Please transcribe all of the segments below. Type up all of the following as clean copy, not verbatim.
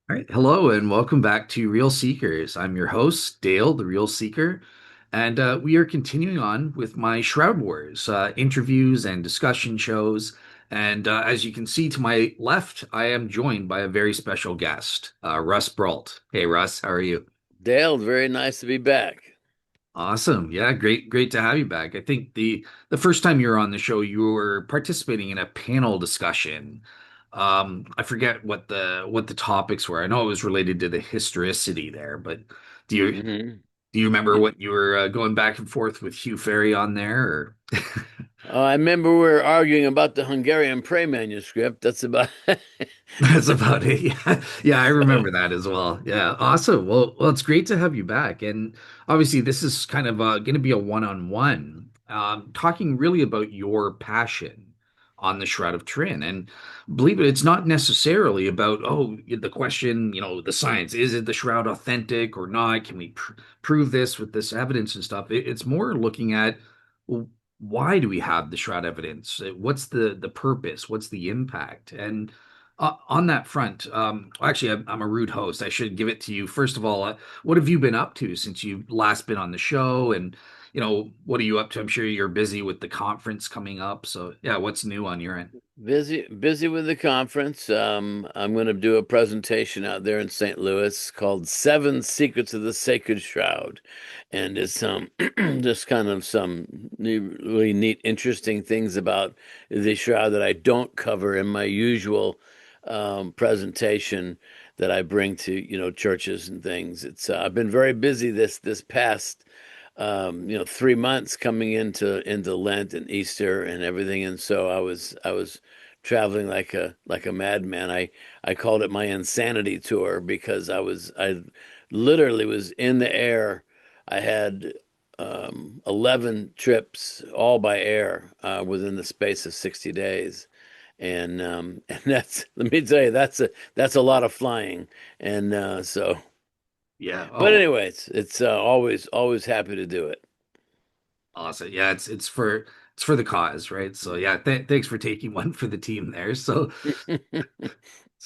All right. Hello and welcome back to Real Seekers. I'm your host, Dale, the Real Seeker, and we are continuing on with my Shroud Wars interviews and discussion shows. And as you can see to my left, I am joined by a very special guest, Russ Breault. Hey, Russ, how are you? Dale, very nice to be back. Awesome. Yeah, great to have you back. I think the first time you were on the show, you were participating in a panel discussion. I forget what the topics were. I know it was related to the historicity there, but do you hmm do you remember what you were going back and forth with Hugh Ferry on there? Or I remember we were arguing about the Hungarian Prey manuscript. That's about That's about it. Yeah. Yeah, I so. remember that as well. Yeah, awesome. Well, it's great to have you back. And obviously, this is kind of going to be a one-on-one, talking really about your passion on the Shroud of Turin. And believe it, it's not necessarily about, oh, the question, the science, is it the Shroud authentic or not? Can we prove this with this evidence and stuff? It's more looking at, well, why do we have the Shroud evidence? What's the purpose? What's the impact? And on that front, actually, I'm a rude host. I should give it to you. First of all, what have you been up to since you've last been on the show? And, what are you up to? I'm sure you're busy with the conference coming up. So, yeah, what's new on your end? Busy with the conference. I'm going to do a presentation out there in St. Louis called Seven Secrets of the Sacred Shroud. And it's just kind of some really neat, interesting things about the shroud that I don't cover in my usual presentation that I bring to, churches and things. It's I've been very busy this past 3 months coming into Lent and Easter and everything, and so I was traveling like a madman. I called it my insanity tour because I literally was in the air. I had 11 trips all by air within the space of 60 days. And that's, let me tell you, that's a lot of flying. And so, Yeah. but Oh, anyways, it's always happy to do it. awesome. Yeah, it's for the cause, right? So, yeah, thanks for taking one for the team there. So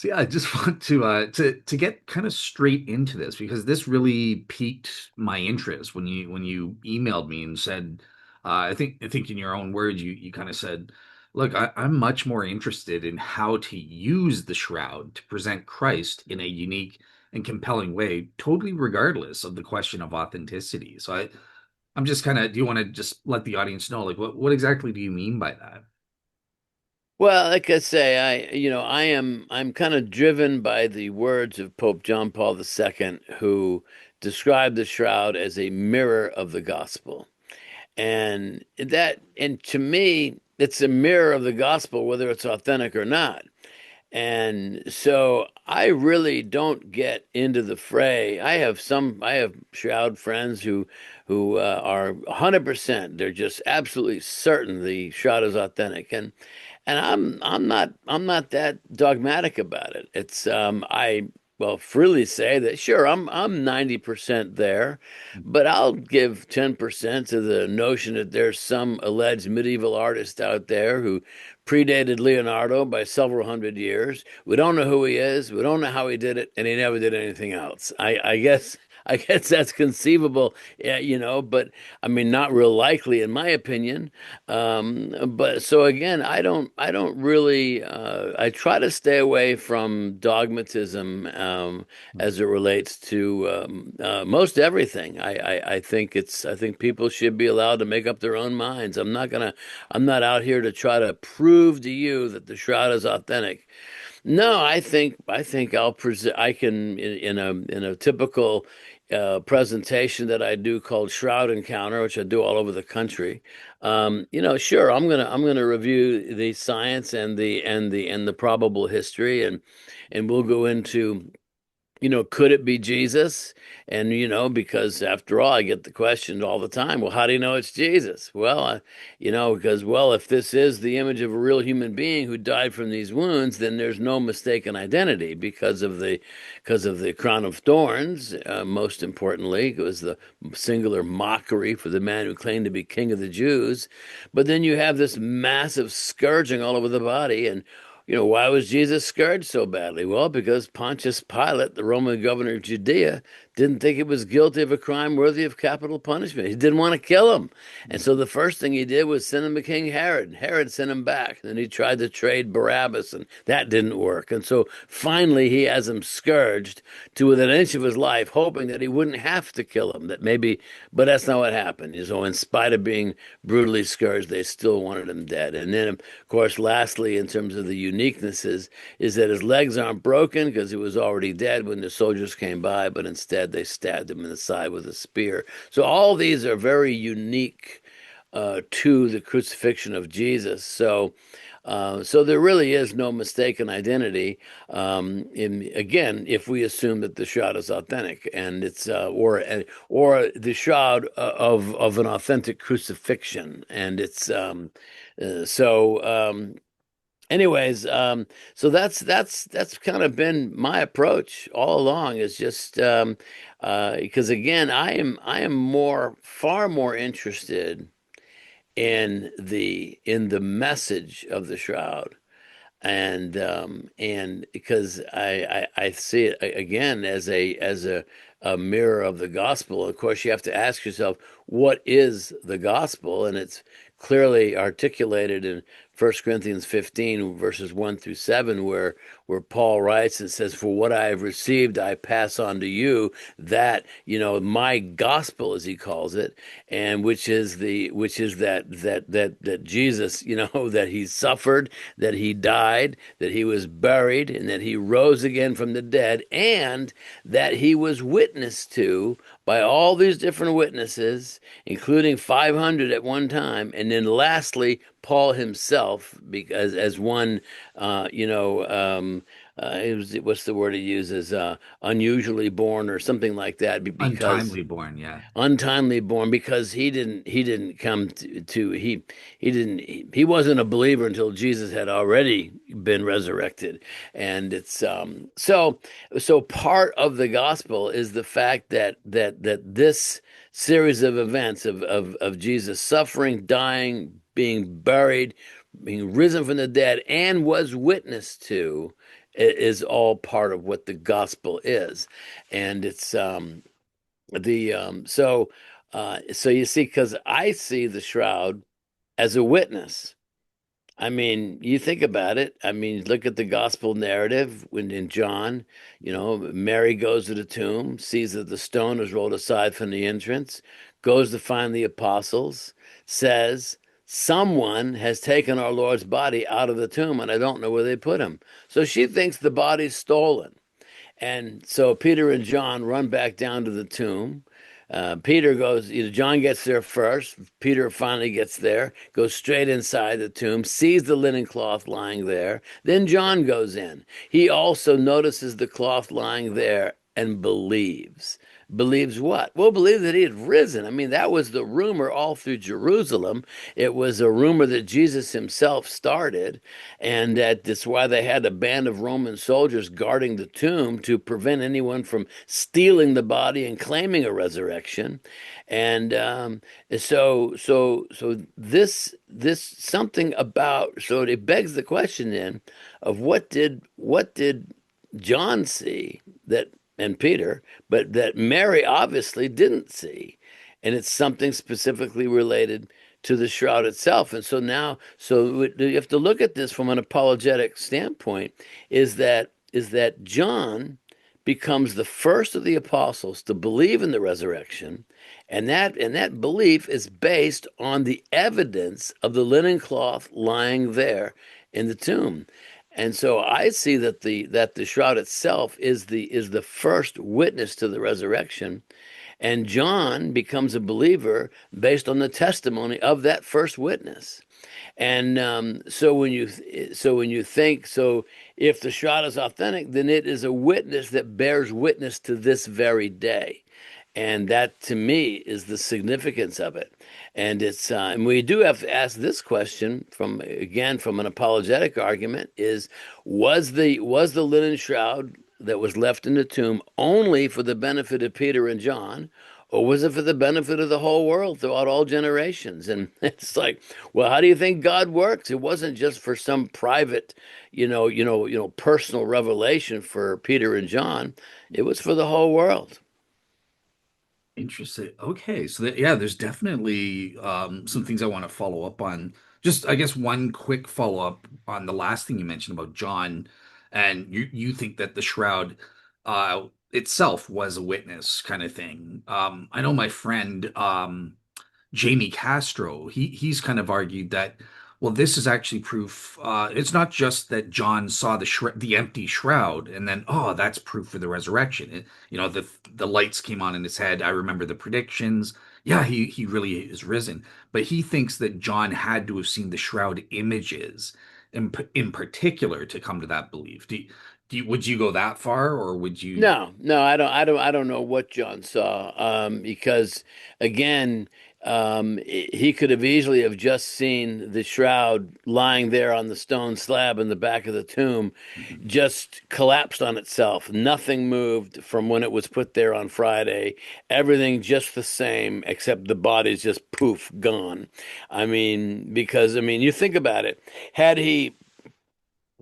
yeah, I just want to get kind of straight into this because this really piqued my interest when you emailed me and said, I think in your own words you kind of said, look, I'm much more interested in how to use the shroud to present Christ in a unique and compelling way, totally regardless of the question of authenticity. So I'm just kind of, do you want to just let the audience know, like, what exactly do you mean by that? Well, like I say, I'm kind of driven by the words of Pope John Paul II, who described the shroud as a mirror of the gospel. And to me, it's a mirror of the gospel, whether it's authentic or not. And so I really don't get into the fray. I have Shroud friends who are 100%. They're just absolutely certain the Shroud is authentic, and I'm not that dogmatic about it. It's I will freely say that sure I'm 90% there, but I'll give 10% to the notion that there's some alleged medieval artist out there who predated Leonardo by several hundred years. We don't know who he is. We don't know how he did it, and he never did anything else. I guess that's conceivable, yeah, but I mean, not real likely in my opinion. But so again, I don't really, I try to stay away from dogmatism as it relates to most everything. I think people should be allowed to make up their own minds. I'm not out here to try to prove to you that the shroud is authentic. No, I think I'll present. I can in a typical presentation that I do called Shroud Encounter, which I do all over the country. Sure, I'm gonna review the science and the probable history, and we'll go into could it be Jesus? And, because after all, I get the question all the time, well, how do you know it's Jesus? Well, because, well, if this is the image of a real human being who died from these wounds, then there's no mistaken identity because of the crown of thorns. Most importantly, it was the singular mockery for the man who claimed to be king of the Jews. But then you have this massive scourging all over the body. And why was Jesus scourged so badly? Well, because Pontius Pilate, the Roman governor of Judea, didn't think he was guilty of a crime worthy of capital punishment. He didn't want to kill him. And so the first thing he did was send him to King Herod. Herod sent him back. Then he tried to trade Barabbas, and that didn't work. And so finally he has him scourged to within an inch of his life, hoping that he wouldn't have to kill him, that maybe, but that's not what happened. So in spite of being brutally scourged, they still wanted him dead. And then, of course, lastly, in terms of the uniquenesses, is that his legs aren't broken because he was already dead when the soldiers came by, but instead they stabbed him in the side with a spear. So all these are very unique to the crucifixion of Jesus. So there really is no mistaken identity. Again, if we assume that the shroud is authentic, and it's or the shroud of an authentic crucifixion, and it's so. Anyways, so that's kind of been my approach all along. Is just because again, I am far more interested in the message of the shroud, and because I see it again as a mirror of the gospel. Of course, you have to ask yourself, what is the gospel? And it's clearly articulated in 1 Corinthians 15 verses 1 through 7, where Paul writes and says, "For what I have received, I pass on to you, that, my gospel," as he calls it, and which is that Jesus, that he suffered, that he died, that he was buried, and that he rose again from the dead, and that he was witnessed to by all these different witnesses, including 500 at one time, and then lastly, Paul himself, because as one, what's the word he uses, unusually born or something like that, because Untimely born, yeah. untimely born, because he didn't come he wasn't a believer until Jesus had already been resurrected. And it's so part of the gospel is the fact that this series of events of Jesus suffering, dying, being buried, being risen from the dead, and was witnessed to, is all part of what the gospel is. And it's the so you see, because I see the shroud as a witness. I mean, you think about it. I mean, look at the gospel narrative when in John, Mary goes to the tomb, sees that the stone is rolled aside from the entrance, goes to find the apostles, says, "Someone has taken our Lord's body out of the tomb, and I don't know where they put him." So she thinks the body's stolen. And so Peter and John run back down to the tomb. Peter goes, John gets there first. Peter finally gets there, goes straight inside the tomb, sees the linen cloth lying there. Then John goes in. He also notices the cloth lying there and believes. Believes what? Well, believe that he had risen. I mean, that was the rumor all through Jerusalem. It was a rumor that Jesus himself started, and that's why they had a band of Roman soldiers guarding the tomb to prevent anyone from stealing the body and claiming a resurrection. And so this something about, so it begs the question then of what did John see that, and Peter, but that Mary obviously didn't see. And it's something specifically related to the shroud itself. And so now, so you have to look at this from an apologetic standpoint, is that John becomes the first of the apostles to believe in the resurrection, and that belief is based on the evidence of the linen cloth lying there in the tomb. And so I see that the shroud itself is the first witness to the resurrection, and John becomes a believer based on the testimony of that first witness. And so when you think, so if the shroud is authentic, then it is a witness that bears witness to this very day. And that to me is the significance of it. And and we do have to ask this question from an apologetic argument, is was the linen shroud that was left in the tomb only for the benefit of Peter and John, or was it for the benefit of the whole world throughout all generations? And it's like, well, how do you think God works? It wasn't just for some private, personal revelation for Peter and John. It was for the whole world. Interesting. Okay, so yeah, there's definitely some things I want to follow up on. Just, I guess, one quick follow up on the last thing you mentioned about John, and you think that the shroud itself was a witness kind of thing. I know my friend Jamie Castro, he's kind of argued that, well, this is actually proof. It's not just that John saw the empty shroud and then, oh, that's proof for the resurrection. The lights came on in his head. I remember the predictions. Yeah, he really is risen. But he thinks that John had to have seen the shroud images in particular to come to that belief. Would you go that far, or would you? No, no, I don't know what John saw. Because again, he could have easily have just seen the shroud lying there on the stone slab in the back of the tomb, just collapsed on itself. Nothing moved from when it was put there on Friday. Everything just the same, except the body's just poof, gone. Because you think about it. Had he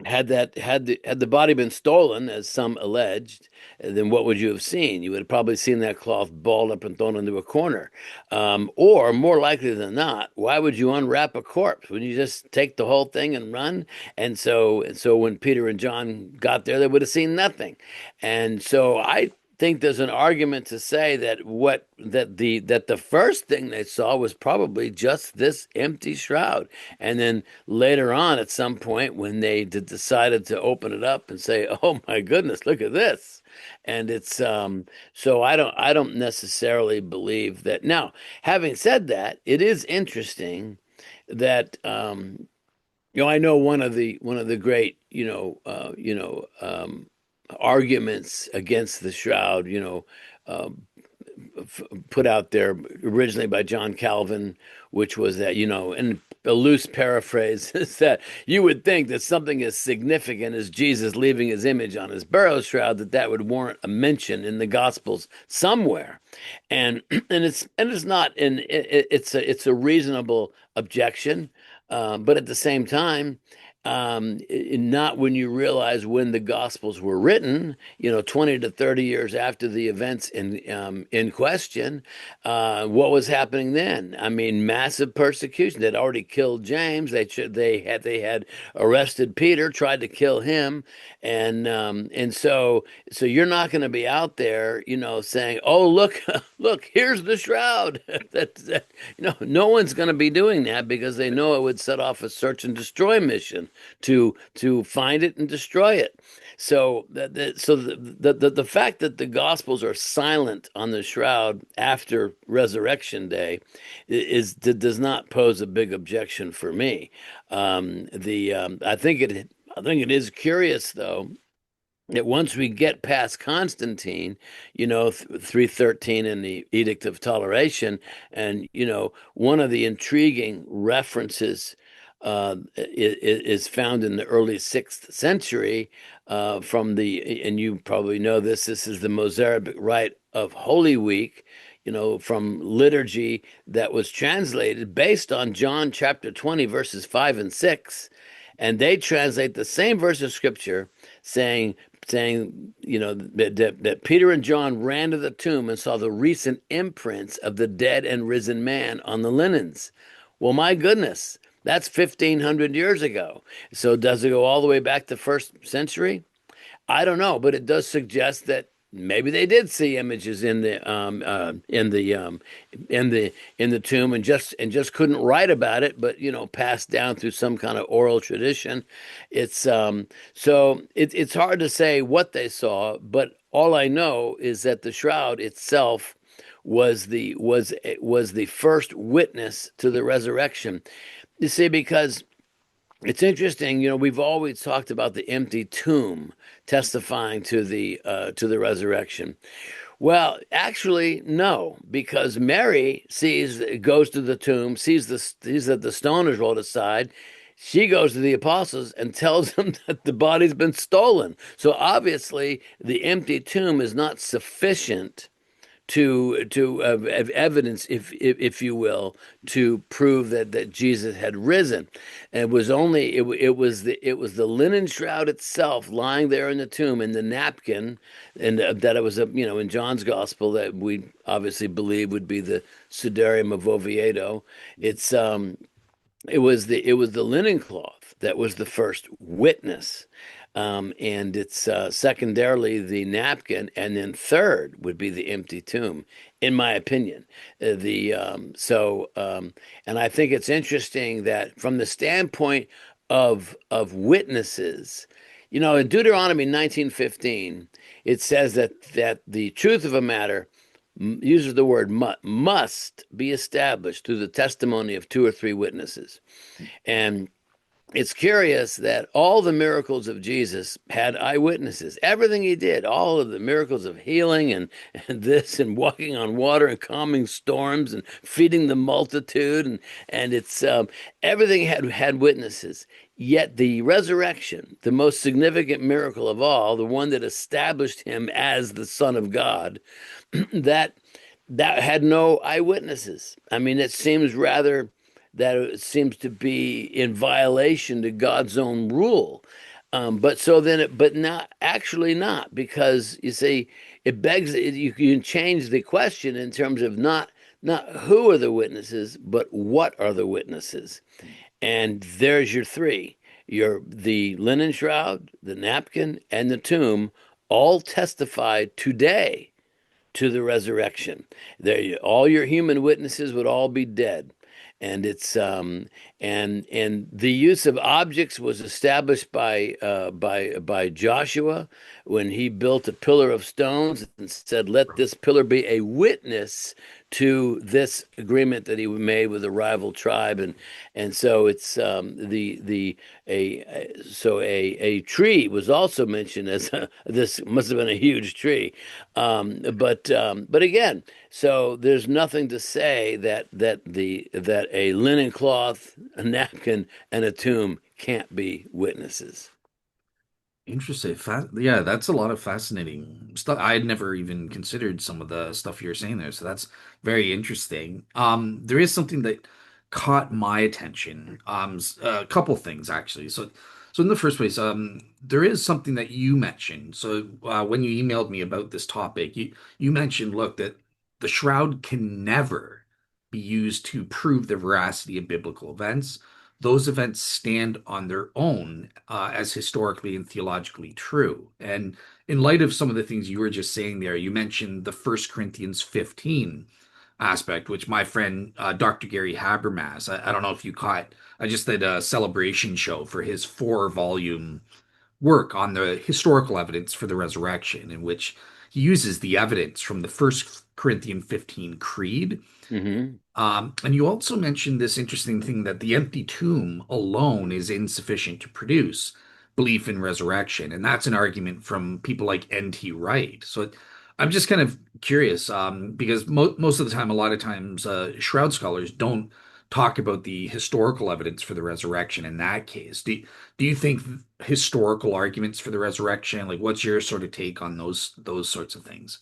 had the body been stolen, as some alleged, then what would you have seen? You would have probably seen that cloth balled up and thrown into a corner. Or more likely than not, why would you unwrap a corpse? Would you just take the whole thing and run? And so when Peter and John got there, they would have seen nothing. And so I think there's an argument to say that the first thing they saw was probably just this empty shroud, and then later on, at some point, when they decided to open it up and say, "Oh my goodness, look at this," and it's so I don't necessarily believe that. Now, having said that, it is interesting that I know one of the great arguments against the shroud, uh, put out there originally by John Calvin, which was that, and a loose paraphrase is that you would think that something as significant as Jesus leaving his image on his burial shroud, that would warrant a mention in the Gospels somewhere, and it's not, and it's a reasonable objection, but at the same time, not when you realize when the Gospels were written, 20 to 30 years after the events in question, what was happening then? Massive persecution. They'd already killed James. They had arrested Peter, tried to kill him, and so you're not going to be out there, saying, "Oh, look, look, here's the shroud." No one's going to be doing that because they know it would set off a search and destroy mission to find it and destroy it. So the fact that the Gospels are silent on the shroud after Resurrection Day does not pose a big objection for me. I think it is curious, though, that once we get past Constantine, 313 and the Edict of Toleration, and one of the intriguing references is found in the early sixth century, and you probably know this. This is the Mozarabic rite of Holy Week, from liturgy that was translated based on John chapter 20, verses 5 and 6. And they translate the same verse of scripture saying, that Peter and John ran to the tomb and saw the recent imprints of the dead and risen man on the linens. Well, my goodness, that's 1,500 years ago. So does it go all the way back to first century? I don't know, but it does suggest that maybe they did see images in the tomb, and just couldn't write about it, but passed down through some kind of oral tradition. It's hard to say what they saw, but all I know is that the shroud itself was the first witness to the resurrection. You see, because it's interesting, we've always talked about the empty tomb testifying to the resurrection. Well, actually, no, because Mary goes to the tomb, sees that the stone is rolled aside. She goes to the apostles and tells them that the body's been stolen. So obviously, the empty tomb is not sufficient of evidence, if you will, to prove that Jesus had risen. And it was the linen shroud itself lying there in the tomb, and the napkin, and that it was a in John's gospel that we obviously believe would be the Sudarium of Oviedo. It's it was the linen cloth that was the first witness, and it's secondarily the napkin, and then third would be the empty tomb, in my opinion. The and I think it's interesting that from the standpoint of witnesses, in Deuteronomy 19:15, it says that the truth of a matter uses the word must be established through the testimony of two or three witnesses. And it's curious that all the miracles of Jesus had eyewitnesses. Everything he did, all of the miracles of healing and this and walking on water and calming storms and feeding the multitude and it's everything had witnesses. Yet the resurrection, the most significant miracle of all, the one that established him as the Son of God, that that had no eyewitnesses. I mean, it seems to be in violation to God's own rule. But not actually not, because you see, it begs you can change the question in terms of not who are the witnesses, but what are the witnesses. And there's your three. The linen shroud, the napkin, and the tomb all testify today to the resurrection. All your human witnesses would all be dead. And it's and the use of objects was established by Joshua when he built a pillar of stones and said, "Let this pillar be a witness to this agreement that he made with a rival tribe." And so it's the a tree was also mentioned as this must have been a huge tree, but again, so there's nothing to say that a linen cloth, a napkin, and a tomb can't be witnesses. Interesting. Yeah, that's a lot of fascinating stuff. I had never even considered some of the stuff you're saying there, so that's very interesting. There is something that caught my attention. A couple things actually. So in the first place, there is something that you mentioned. So when you emailed me about this topic, you mentioned, look, that the shroud can never be used to prove the veracity of biblical events. Those events stand on their own as historically and theologically true. And in light of some of the things you were just saying there, you mentioned the First Corinthians 15 aspect, which my friend Dr. Gary Habermas, I don't know if you caught, I just did a celebration show for his 4 volume work on the historical evidence for the resurrection, in which he uses the evidence from the First Corinthians 15 creed. Hmm. And you also mentioned this interesting thing that the empty tomb alone is insufficient to produce belief in resurrection. And that's an argument from people like N.T. Wright. So I'm just kind of curious, because most of the time, a lot of times, shroud scholars don't talk about the historical evidence for the resurrection in that case. Do you think historical arguments for the resurrection, like what's your sort of take on those sorts of things?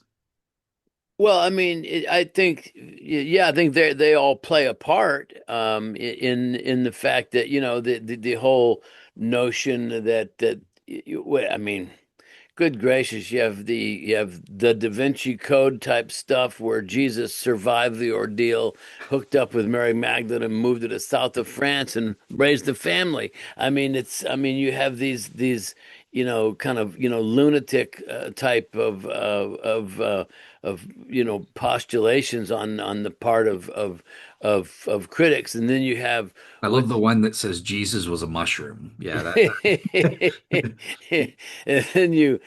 Well, I mean, I think, yeah, I think they all play a part in the fact that the whole notion I mean, good gracious, you have the Da Vinci Code type stuff where Jesus survived the ordeal, hooked up with Mary Magdalene, and moved to the south of France and raised a family. I mean you have these kind of lunatic type of postulations on the part of critics, and then you have I love the what's one that says Jesus was a mushroom. Yeah, that. and then you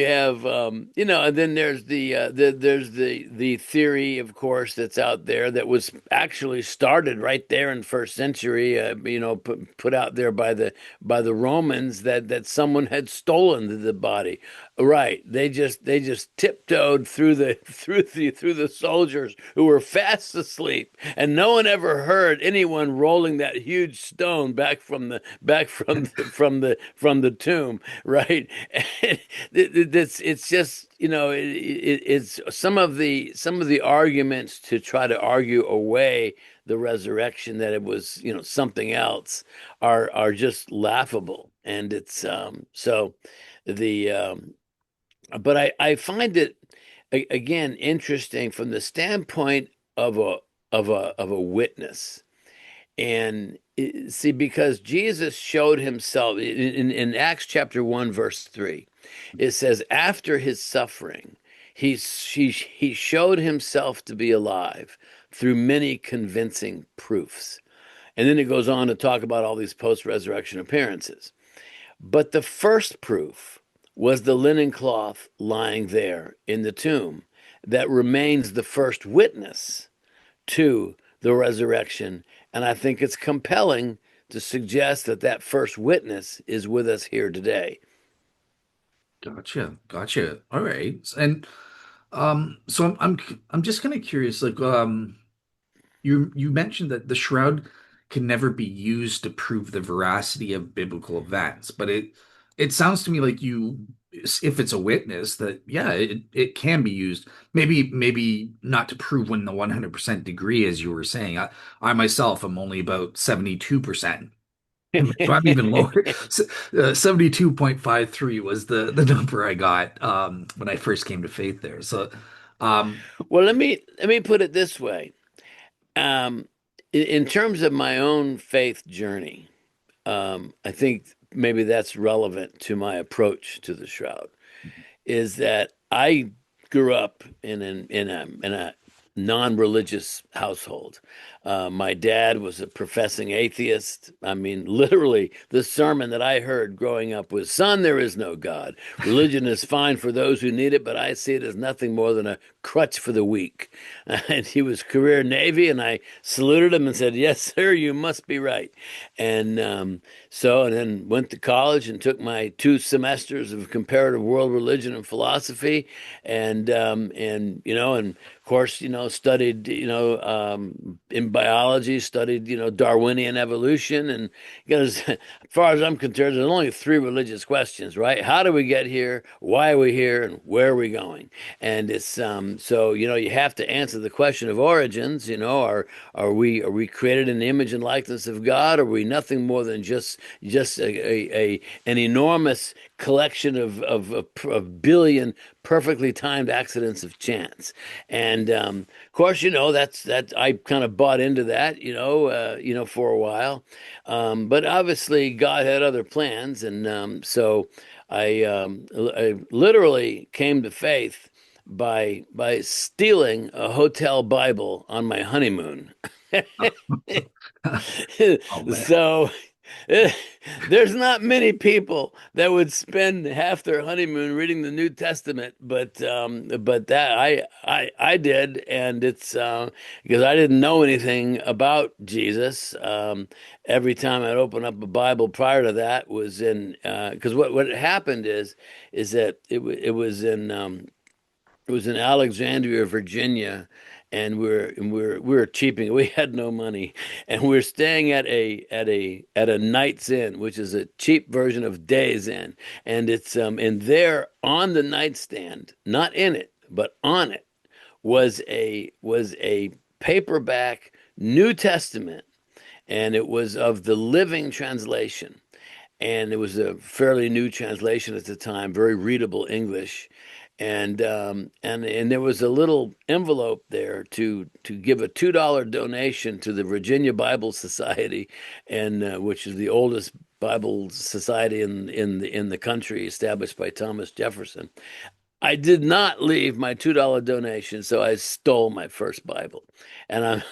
have and then there's the theory, of course, that's out there that was actually started right there in first century, put out there by the Romans, that someone had stolen the body. Right. They just tiptoed through the through the soldiers who were fast asleep, and no one ever heard anyone rolling that huge stone back from the tomb. Right. And it's just, it's some of the arguments to try to argue away the resurrection, that it was, something else, are just laughable. And it's so the but I find it, again, interesting from the standpoint of a witness. And see, because Jesus showed himself in Acts chapter 1, verse 3, it says, after his suffering, he showed himself to be alive through many convincing proofs. And then it goes on to talk about all these post-resurrection appearances. But the first proof was the linen cloth lying there in the tomb that remains the first witness to the resurrection. And I think it's compelling to suggest that that first witness is with us here today. Gotcha, gotcha. All right. And so I'm just kind of curious, like you mentioned that the shroud can never be used to prove the veracity of biblical events, but it sounds to me like if it's a witness, that yeah, it can be used. Maybe not to prove when the 100% degree, as you were saying. I myself am only about 72%. So I'm even lower. 72.53 was the number I got when I first came to faith there. So um Well, let me put it this way. Um, in terms of my own faith journey, I think maybe that's relevant to my approach to the shroud. Is that I grew up in a non-religious household. My dad was a professing atheist. I mean, literally, the sermon that I heard growing up was, "Son, there is no God. Religion is fine for those who need it, but I see it as nothing more than a crutch for the weak." And he was career Navy, and I saluted him and said, "Yes, sir, you must be right." And and then went to college and took my 2 semesters of comparative world religion and philosophy, and of course, studied, in biology, studied, Darwinian evolution. And because, as far as I'm concerned, there's only 3 religious questions, right? How do we get here? Why are we here? And where are we going? And it's so, you have to answer the question of origins. Are we created in the image and likeness of God? Are we nothing more than just an enormous collection of billion perfectly timed accidents of chance? And of course, that I kind of bought into that, for a while. But obviously, God had other plans, and so I literally came to faith by stealing a hotel Bible on my honeymoon. oh man. So eh, there's not many people that would spend half their honeymoon reading the New Testament, but that I did, and it's because I didn't know anything about Jesus. Every time I'd open up a Bible prior to that was in because what happened is that it was in Alexandria, Virginia, and we were cheaping. We had no money, and we're staying at a Night's Inn, which is a cheap version of Days Inn, and it's and there on the nightstand, not in it, but on it, was a paperback New Testament, and it was of the Living Translation, and it was a fairly new translation at the time, very readable English. And there was a little envelope there to give a $2 donation to the Virginia Bible Society, and which is the oldest Bible society in the country, established by Thomas Jefferson. I did not leave my $2 donation, so I stole my first Bible, and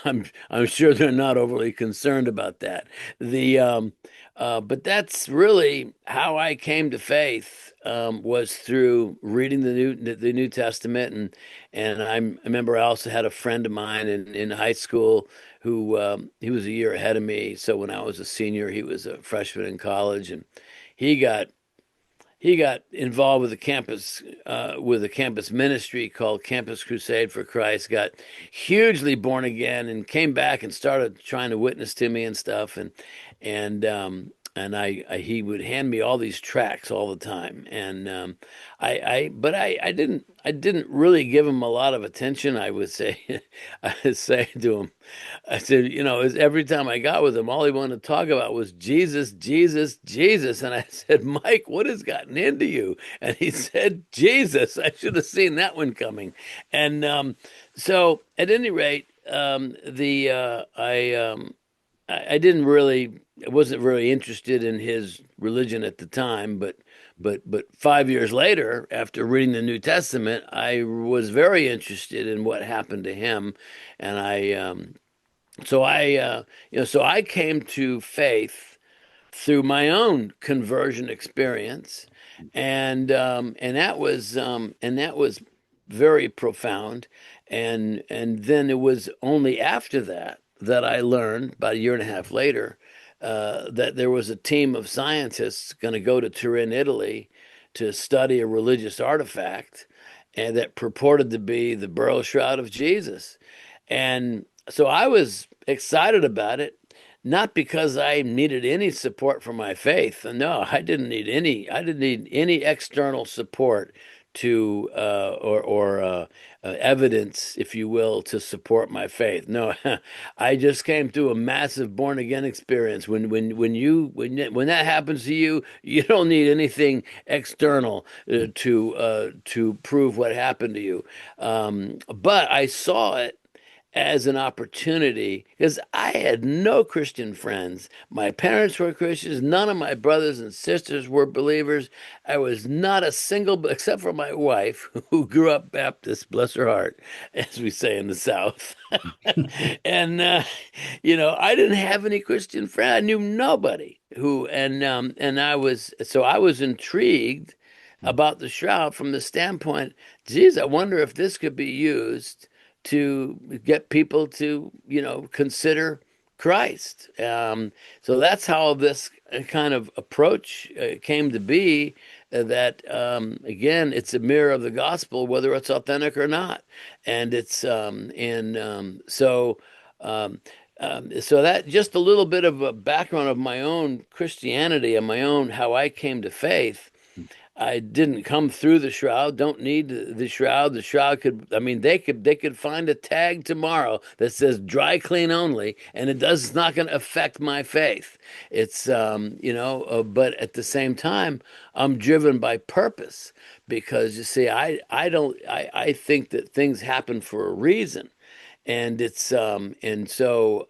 I'm sure they're not overly concerned about that. But that's really how I came to faith, was through reading the New Testament. And I remember I also had a friend of mine in high school who, he was a year ahead of me. So when I was a senior, he was a freshman in college, and he got he got involved with a campus ministry called Campus Crusade for Christ. Got hugely born again and came back and started trying to witness to me and stuff. And I he would hand me all these tracts all the time. And but I didn't really give him a lot of attention. I would say I would say to him. I said, every time I got with him, all he wanted to talk about was Jesus, Jesus, Jesus. And I said, Mike, what has gotten into you? And he said, Jesus. I should have seen that one coming. And so, at any rate, I didn't really, I wasn't really interested in his religion at the time, but 5 years later, after reading the New Testament, I was very interested in what happened to him, and so I came to faith through my own conversion experience, and that was very profound. And then it was only after that that I learned, about a year and a half later, that there was a team of scientists going to go to Turin, Italy, to study a religious artifact, and that purported to be the burial shroud of Jesus. And so I was excited about it, not because I needed any support for my faith. No, I didn't need any external support to or evidence, if you will, to support my faith. No, I just came through a massive born again experience. When that happens to you, you don't need anything external to prove what happened to you. But I saw it as an opportunity because I had no Christian friends. My parents were Christians. None of my brothers and sisters were believers. I was not a single, except for my wife, who grew up Baptist, bless her heart, as we say in the South. And I didn't have any Christian friends. I knew nobody and I was intrigued about the shroud from the standpoint, geez, I wonder if this could be used to get people to, consider Christ. So that's how this kind of approach came to be. That again, it's a mirror of the gospel, whether it's authentic or not, and it's so that just a little bit of a background of my own Christianity and my own how I came to faith. I didn't come through the shroud, don't need the shroud. The shroud could, I mean, they could find a tag tomorrow that says dry clean only, and it's not going to affect my faith. It's, but at the same time, I'm driven by purpose because you see, I think that things happen for a reason. And it's, and so,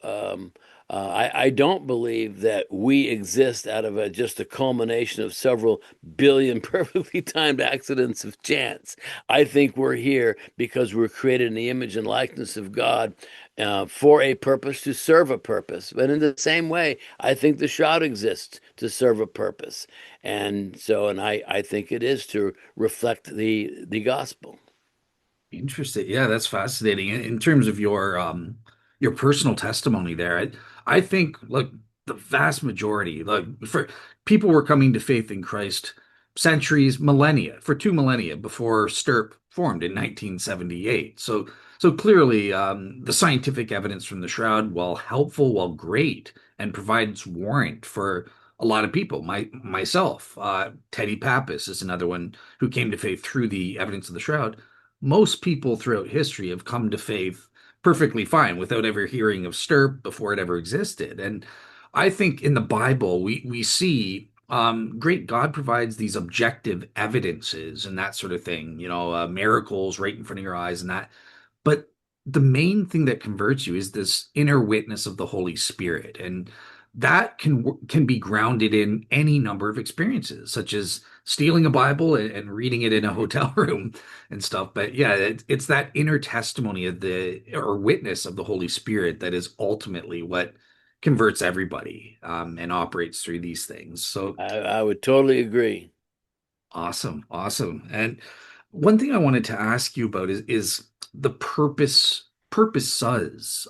I don't believe that we exist out of just a culmination of several billion perfectly timed accidents of chance. I think we're here because we're created in the image and likeness of God for a purpose, to serve a purpose. But in the same way, I think the shroud exists to serve a purpose. And I think it is to reflect the gospel. Interesting. Yeah, that's fascinating. In terms of your personal testimony there, I think like the vast majority, like for people were coming to faith in Christ centuries, millennia, for 2 millennia before Stirp formed in 1978. So clearly, the scientific evidence from the Shroud, while helpful, while great, and provides warrant for a lot of people. Myself, Teddy Pappas is another one who came to faith through the evidence of the Shroud. Most people throughout history have come to faith perfectly fine without ever hearing of Stirp before it ever existed. And I think in the Bible, we see great God provides these objective evidences and that sort of thing, miracles right in front of your eyes and that. But the main thing that converts you is this inner witness of the Holy Spirit. And that can be grounded in any number of experiences, such as stealing a Bible and reading it in a hotel room and stuff. But yeah, it's that inner testimony of the or witness of the Holy Spirit that is ultimately what converts everybody and operates through these things. So I would totally agree. awesome, awesome. And one thing I wanted to ask you about is the purposes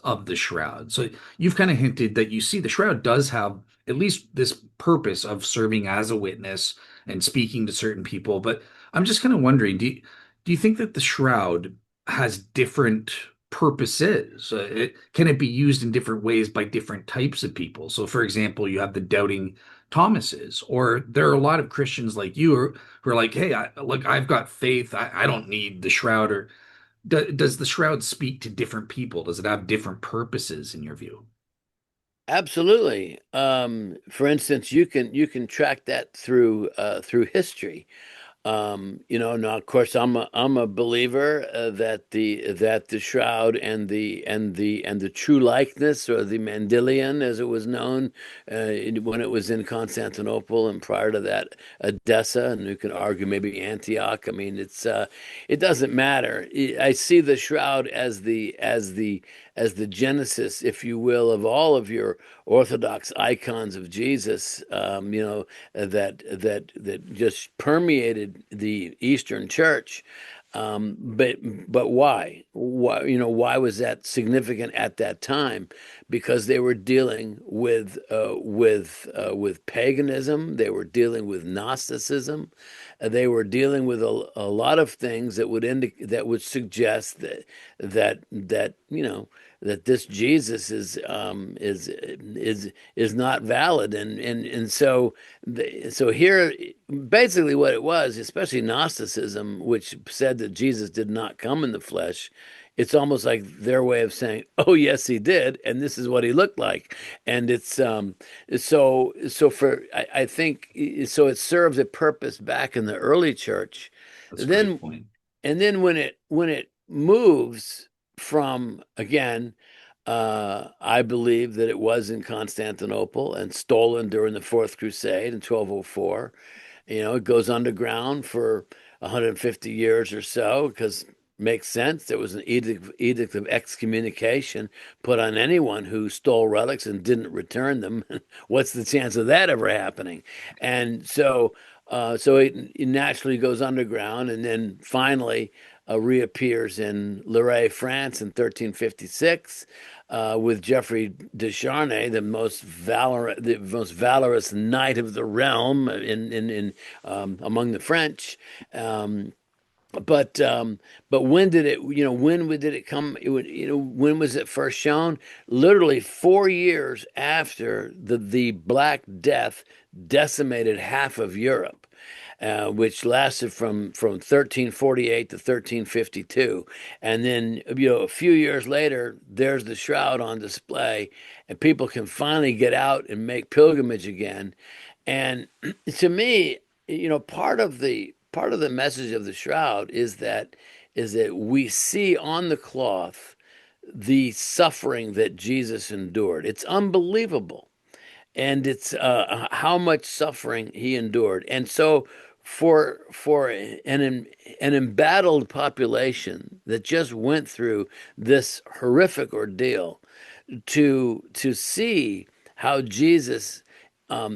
of the shroud. So you've kind of hinted that you see the shroud does have at least this purpose of serving as a witness and speaking to certain people. But I'm just kind of wondering, do you think that the shroud has different purposes? Can it be used in different ways by different types of people? So, for example, you have the doubting Thomases, or there are a lot of Christians like you who are like, hey, look, I've got faith. I don't need the shroud. Or does the shroud speak to different people? Does it have different purposes in your view? Absolutely. For instance, you can track that through history. Now of course I'm a believer that the shroud and the true likeness, or the Mandylion as it was known when it was in Constantinople, and prior to that Edessa, and you can argue maybe Antioch. I mean, it doesn't matter. I see the shroud as the genesis, if you will, of all of your Orthodox icons of Jesus. That just permeated the Eastern Church. But why? Why was that significant at that time? Because they were dealing with paganism. They were dealing with Gnosticism. They were dealing with a lot of things that would suggest that this Jesus is not valid. And so here, basically what it was, especially Gnosticism, which said that Jesus did not come in the flesh. It's almost like their way of saying, "Oh yes, he did, and this is what he looked like." And it's I think so it serves a purpose back in the early church. That's a great Then point. and then when it moves from, again, I believe that it was in Constantinople and stolen during the Fourth Crusade in 1204. It goes underground for 150 years or so, because makes sense. There was an edict of excommunication put on anyone who stole relics and didn't return them. What's the chance of that ever happening? And so it naturally goes underground, and then finally reappears in Lorraine, France in 1356, with Geoffrey de Charnay, the most valorous knight of the realm in among the French. Um, but when did it come? When was it first shown? Literally 4 years after the Black Death decimated half of Europe, which lasted from 1348 to 1352. And then, a few years later, there's the shroud on display, and people can finally get out and make pilgrimage again. And to me, part of the message of the shroud is that we see on the cloth the suffering that Jesus endured. It's unbelievable, and it's how much suffering he endured. And so, for an embattled population that just went through this horrific ordeal, to see how Jesus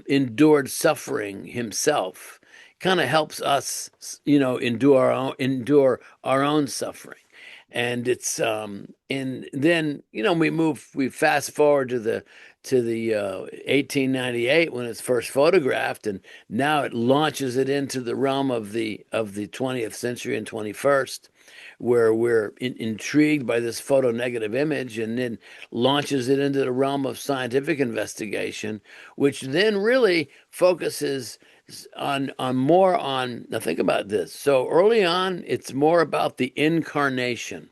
endured suffering himself, kind of helps us, endure our own suffering. And then, we fast forward to the 1898, when it's first photographed, and now it launches it into the realm of the 20th century and 21st, where we're intrigued by this photo negative image, and then launches it into the realm of scientific investigation, which then really focuses on more on. Now think about this. So early on, it's more about the incarnation.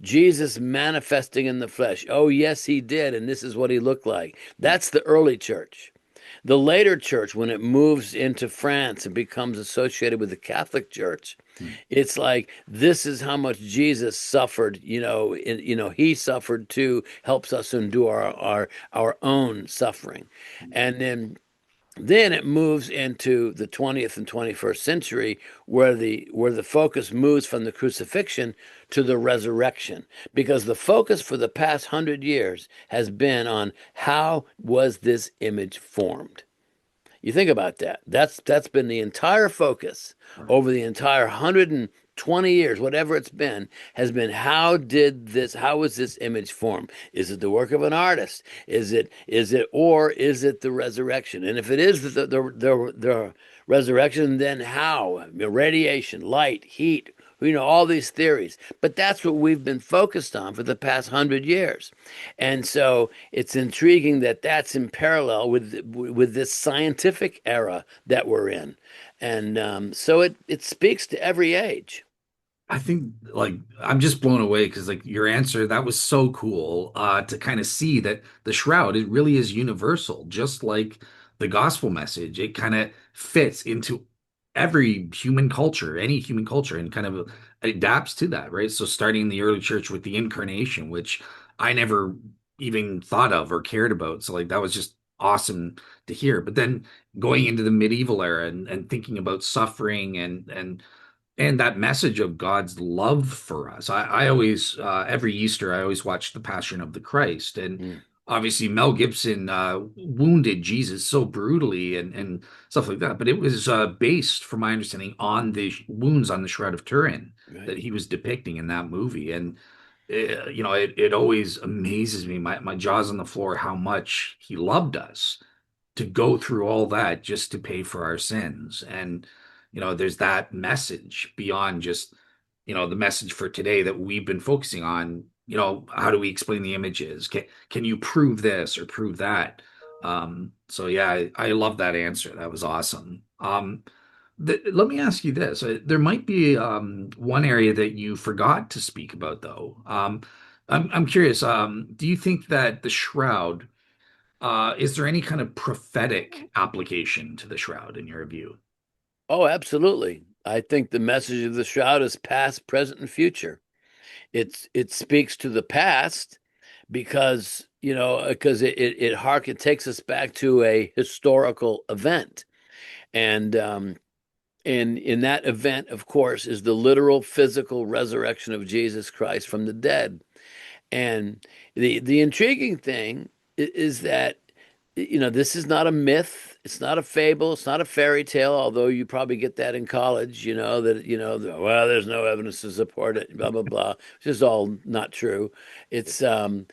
Jesus manifesting in the flesh. Oh, yes, he did, and this is what he looked like. That's the early church. The later church, when it moves into France and becomes associated with the Catholic Church, it's like, this is how much Jesus suffered. He suffered too, helps us endure our own suffering. And then it moves into the 20th and 21st century, where the focus moves from the crucifixion to the resurrection, because the focus for the past 100 years has been on how was this image formed. You think about that. That's been the entire focus Right. over the entire 120 years, whatever it's been, has been, how was this image formed? Is it the work of an artist? Or is it the resurrection? And if it is the resurrection, then how? Radiation, light, heat, all these theories. But that's what we've been focused on for the past 100 years. And so it's intriguing that that's in parallel with this scientific era that we're in. And so it speaks to every age. I think like I'm just blown away because like your answer that was so cool to kind of see that the shroud it really is universal, just like the gospel message. It kind of fits into every human culture, any human culture, and kind of adapts to that, right? So starting in the early church with the incarnation, which I never even thought of or cared about. So like that was just awesome to hear. But then going into the medieval era and thinking about suffering and that message of God's love for us. I always, every Easter, I always watch The Passion of the Christ. And Mm, obviously, Mel Gibson wounded Jesus so brutally and stuff like that. But it was based, from my understanding, on the wounds on the Shroud of Turin right. that he was depicting in that movie. And, it always amazes me, my jaw's on the floor, how much he loved us to go through all that just to pay for our sins. And, there's that message beyond just, the message for today that we've been focusing on. How do we explain the images? Can you prove this or prove that? So yeah, I love that answer. That was awesome. Let me ask you this. There might be one area that you forgot to speak about, though. I'm curious. Do you think that the shroud is there any kind of prophetic application to the shroud in your view? Oh, absolutely. I think the message of the shroud is past, present, and future. It speaks to the past because it takes us back to a historical event, and in that event, of course, is the literal physical resurrection of Jesus Christ from the dead. And the intriguing thing is that this is not a myth, it's not a fable, it's not a fairy tale, although you probably get that in college, well, there's no evidence to support it, blah blah blah, which is all not true. It's the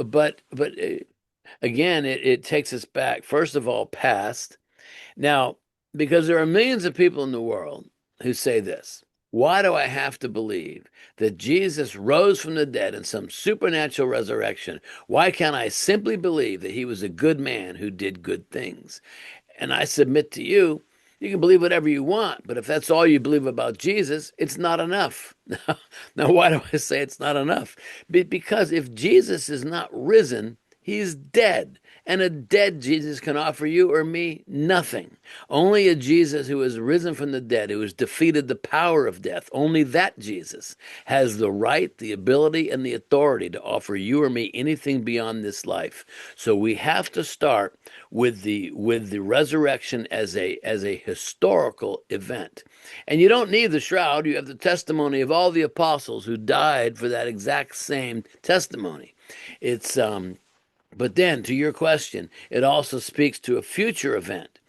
but again, it takes us back, first of all, past. Now, because there are millions of people in the world who say this, why do I have to believe that Jesus rose from the dead in some supernatural resurrection? Why can't I simply believe that he was a good man who did good things? And I submit to you, you can believe whatever you want, but if that's all you believe about Jesus, it's not enough. Now, why do I say it's not enough? Because if Jesus is not risen, he's dead. And a dead Jesus can offer you or me nothing. Only a Jesus who has risen from the dead, who has defeated the power of death, only that Jesus has the right, the ability, and the authority to offer you or me anything beyond this life. So we have to start with the resurrection as a historical event. And you don't need the shroud, you have the testimony of all the apostles who died for that exact same testimony. It's But then, to your question, it also speaks to a future event.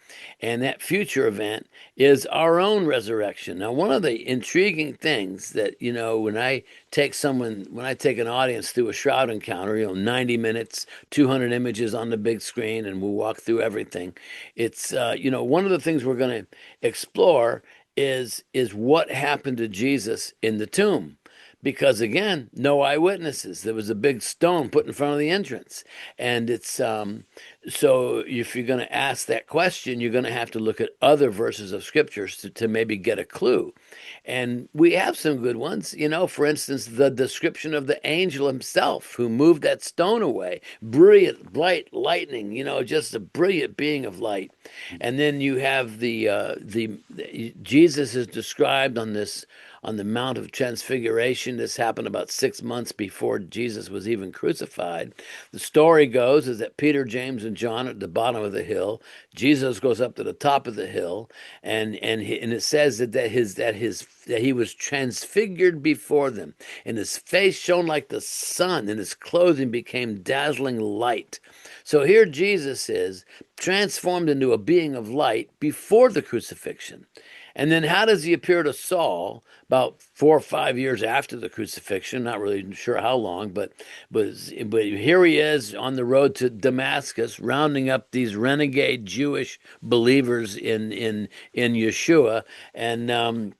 And that future event is our own resurrection. Now, one of the intriguing things that, when I take an audience through a shroud encounter, 90 minutes, 200 images on the big screen, and we'll walk through everything. It's, one of the things we're going to explore is what happened to Jesus in the tomb, because again, no eyewitnesses. There was a big stone put in front of the entrance, and it's so if you're going to ask that question, you're going to have to look at other verses of scriptures to maybe get a clue. And we have some good ones. For instance, the description of the angel himself who moved that stone away, brilliant light, lightning. Just a brilliant being of light. And then you have the Jesus is described on the Mount of Transfiguration. This happened about 6 months before Jesus was even crucified. The story goes is that Peter, James, and John are at the bottom of the hill. Jesus goes up to the top of the hill, and it says that he was transfigured before them, and his face shone like the sun, and his clothing became dazzling light. So here Jesus is transformed into a being of light before the crucifixion. And then how does he appear to Saul about 4 or 5 years after the crucifixion? Not really sure how long, but but here he is on the road to Damascus, rounding up these renegade Jewish believers in Yeshua, and um,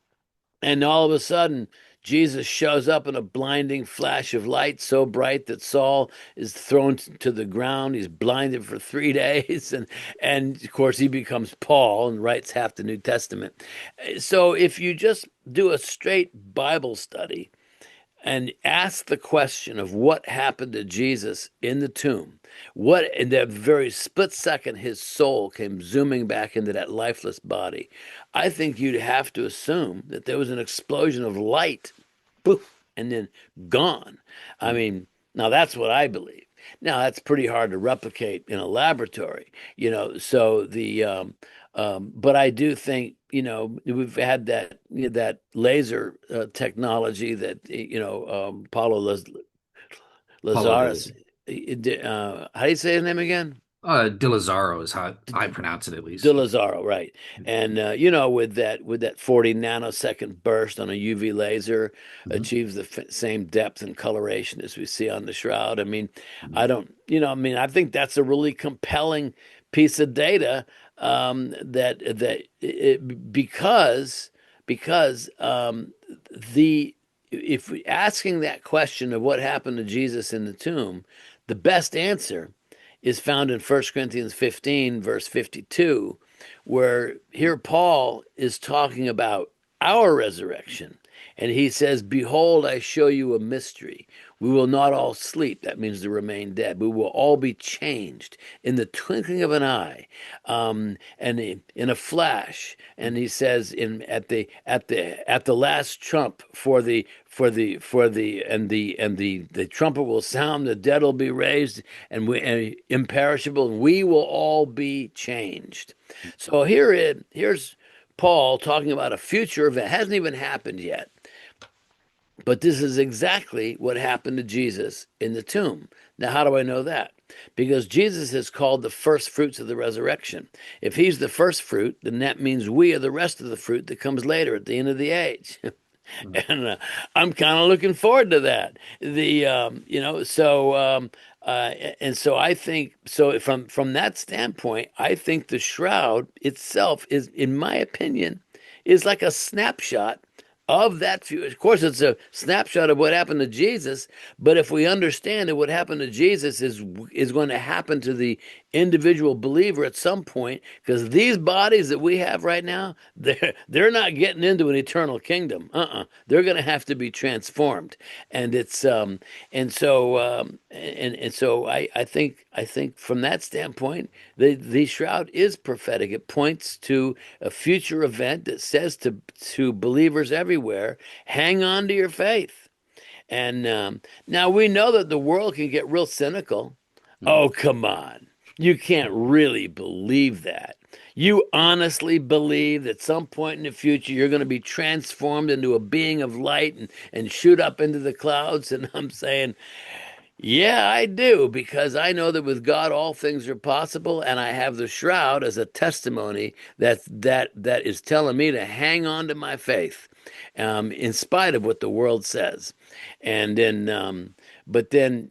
and all of a sudden, Jesus shows up in a blinding flash of light so bright that Saul is thrown to the ground. He's blinded for 3 days. And of course, he becomes Paul and writes half the New Testament. So if you just do a straight Bible study, and ask the question of what happened to Jesus in the tomb. What, in that very split second, his soul came zooming back into that lifeless body. I think you'd have to assume that there was an explosion of light, poof, and then gone. I Mm. mean, now that's what I believe. Now that's pretty hard to replicate in a laboratory, So but I do think, we've had that laser technology that Paulo Apologetic. Lazarus. How do you say his name again? De Lazaro is how I pronounce it, at De least. Lazaro, right? And with that 40 nanosecond burst on a UV laser, Mhm. achieves the same depth and coloration as we see on the shroud. I mean, I Mhm. don't, I mean, I think that's a really compelling piece of data, because the if we asking that question of what happened to Jesus in the tomb, the best answer is found in 1 Corinthians 15, verse 52, where here Paul is talking about our resurrection. And he says, behold, I show you a mystery. We will not all sleep. That means to remain dead. We will all be changed in the twinkling of an eye, and in a flash. And he says, at the last trump, the trumpet will sound, the dead will be raised, and imperishable, and we will all be changed. So here's Paul talking about a future event. It hasn't even happened yet. But this is exactly what happened to Jesus in the tomb. Now, how do I know that? Because Jesus is called the first fruits of the resurrection. If he's the first fruit, then that means we are the rest of the fruit that comes later at the end of the age. Mhm. And I'm kind of looking forward to that. And so I think so from that standpoint, I think the shroud itself is, in my opinion, is like a snapshot of that view. Of course, it's a snapshot of what happened to Jesus, but if we understand that what happened to Jesus is going to happen to the individual believer at some point, because these bodies that we have right now, they're not getting into an eternal kingdom. They're going to have to be transformed, and it's and so I think from that standpoint, the shroud is prophetic. It points to a future event that says to believers everywhere, hang on to your faith. And now we know that the world can get real cynical. Mhm. Oh, come on. You can't really believe that. You honestly believe that some point in the future you're going to be transformed into a being of light and shoot up into the clouds? And I'm saying, yeah, I do, because I know that with God all things are possible, and I have the shroud as a testimony that is telling me to hang on to my faith, in spite of what the world says. And then, but then,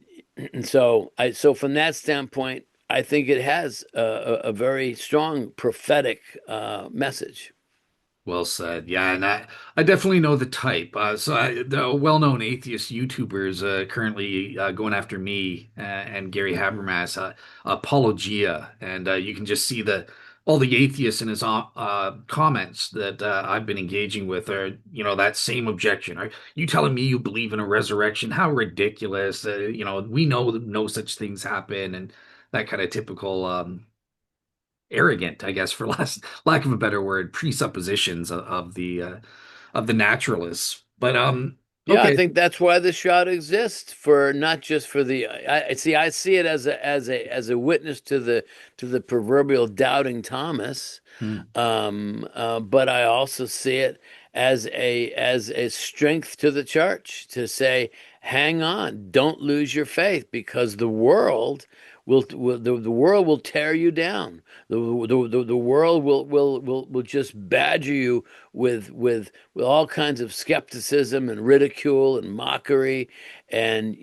so from that standpoint, I think it has a very strong prophetic message. Well said. Yeah, and I definitely know the type. The well-known atheist YouTubers currently going after me and Gary Habermas, Apologia, and you can just see the all the atheists in his comments that I've been engaging with are, that same objection. Are you telling me you believe in a resurrection? How ridiculous! We know that no such things happen, and that kind of typical. Arrogant, I guess, for lack of a better word, presuppositions of the naturalists. But Yeah, I okay. think that's why the shroud exists, for not just for the I see it as a witness to the proverbial doubting Thomas. Hmm. But I also see it as a strength to the church to say, hang on, don't lose your faith, because the world the world will tear you down. The world will just badger you with all kinds of skepticism and ridicule and mockery. And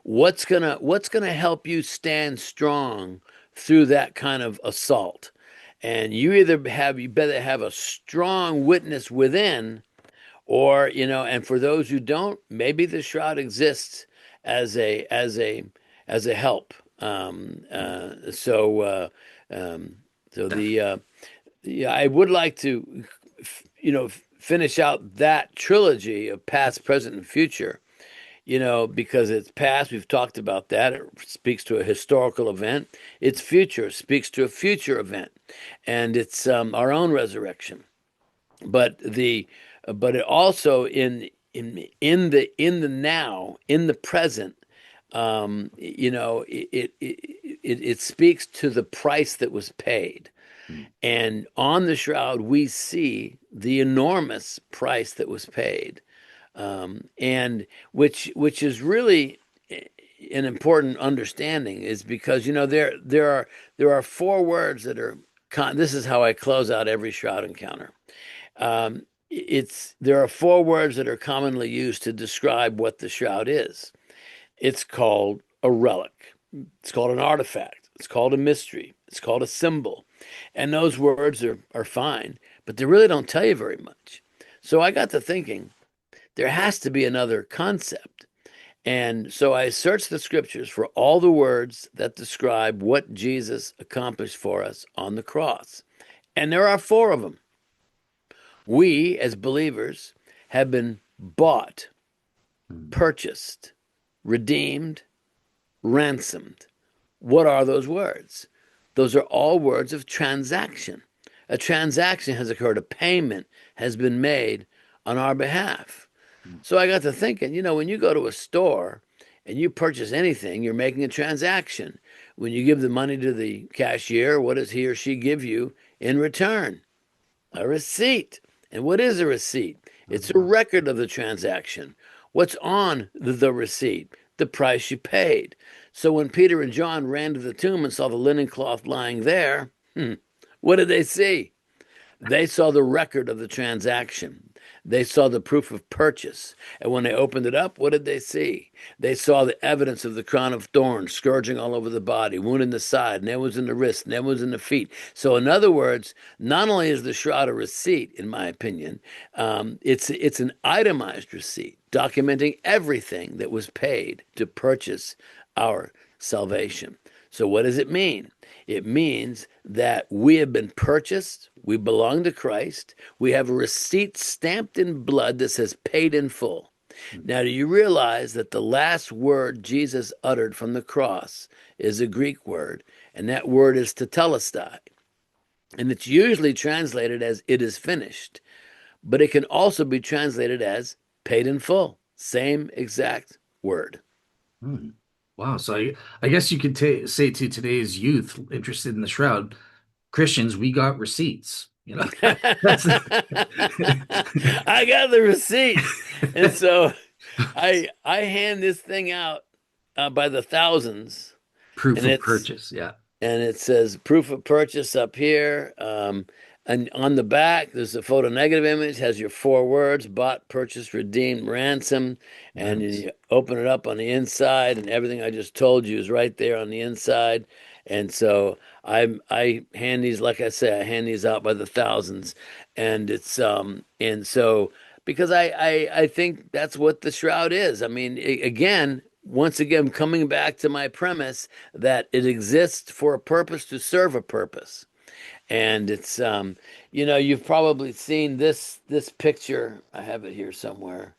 what's gonna help you stand strong through that kind of assault? And you better have a strong witness within, or, and for those who don't, maybe the shroud exists as a help. Um, so yeah, I would like to, finish out that trilogy of past, present, and future. Because it's past, we've talked about that. It speaks to a historical event. Its future speaks to a future event, and it's our own resurrection. But the but it also in the now, in the present, it speaks to the price that was paid. Mm. And on the shroud, we see the enormous price that was paid, and which is really an important understanding, is because there are four words that are. This is how I close out every shroud encounter. There are four words that are commonly used to describe what the shroud is. It's called a relic. It's called an artifact. It's called a mystery. It's called a symbol. And those words are fine, but they really don't tell you very much. So I got to thinking, there has to be another concept. And so I searched the scriptures for all the words that describe what Jesus accomplished for us on the cross. And there are four of them. We, as believers, have been bought, Mm. purchased, redeemed, ransomed. What are those words? Those are all words of transaction. A transaction has occurred, a payment has been made on our behalf. Mm. So I got to thinking, when you go to a store and you purchase anything, you're making a transaction. When you give the money to the cashier, what does he or she give you in return? A receipt. And what is a receipt? Oh, It's a wow. record of the transaction. What's on the receipt? The price you paid. So when Peter and John ran to the tomb and saw the linen cloth lying there, what did they see? They saw the record of the transaction. They saw the proof of purchase. And when they opened it up, what did they see? They saw the evidence of the crown of thorns, scourging all over the body, wound in the side, nails in the wrist, nails in the feet. So, in other words, not only is the shroud a receipt, in my opinion, it's an itemized receipt documenting everything that was paid to purchase our salvation. So, what does it mean? It means that we have been purchased. We belong to Christ. We have a receipt stamped in blood that says paid in full. Mm. Now, do you realize that the last word Jesus uttered from the cross is a Greek word, and that word is tetelestai? And it's usually translated as it is finished, but it can also be translated as paid in full. Same exact word. Mm. Wow. So I guess you could say to today's youth interested in the shroud, Christians, we got receipts. That's I got the receipts. And so I hand this thing out by the thousands, proof and of it's purchase. Yeah. and it says proof of purchase up here. And on the back, there's a photo negative image, has your four words: bought, purchased, redeemed, ransomed. And Nice. you open it up on the inside, and everything I just told you is right there on the inside. And so I hand these, like I say, I hand these out by the thousands. And so because I think that's what the shroud is. I mean, again, once again, coming back to my premise that it exists for a purpose, to serve a purpose. And it's you've probably seen this picture. I have it here somewhere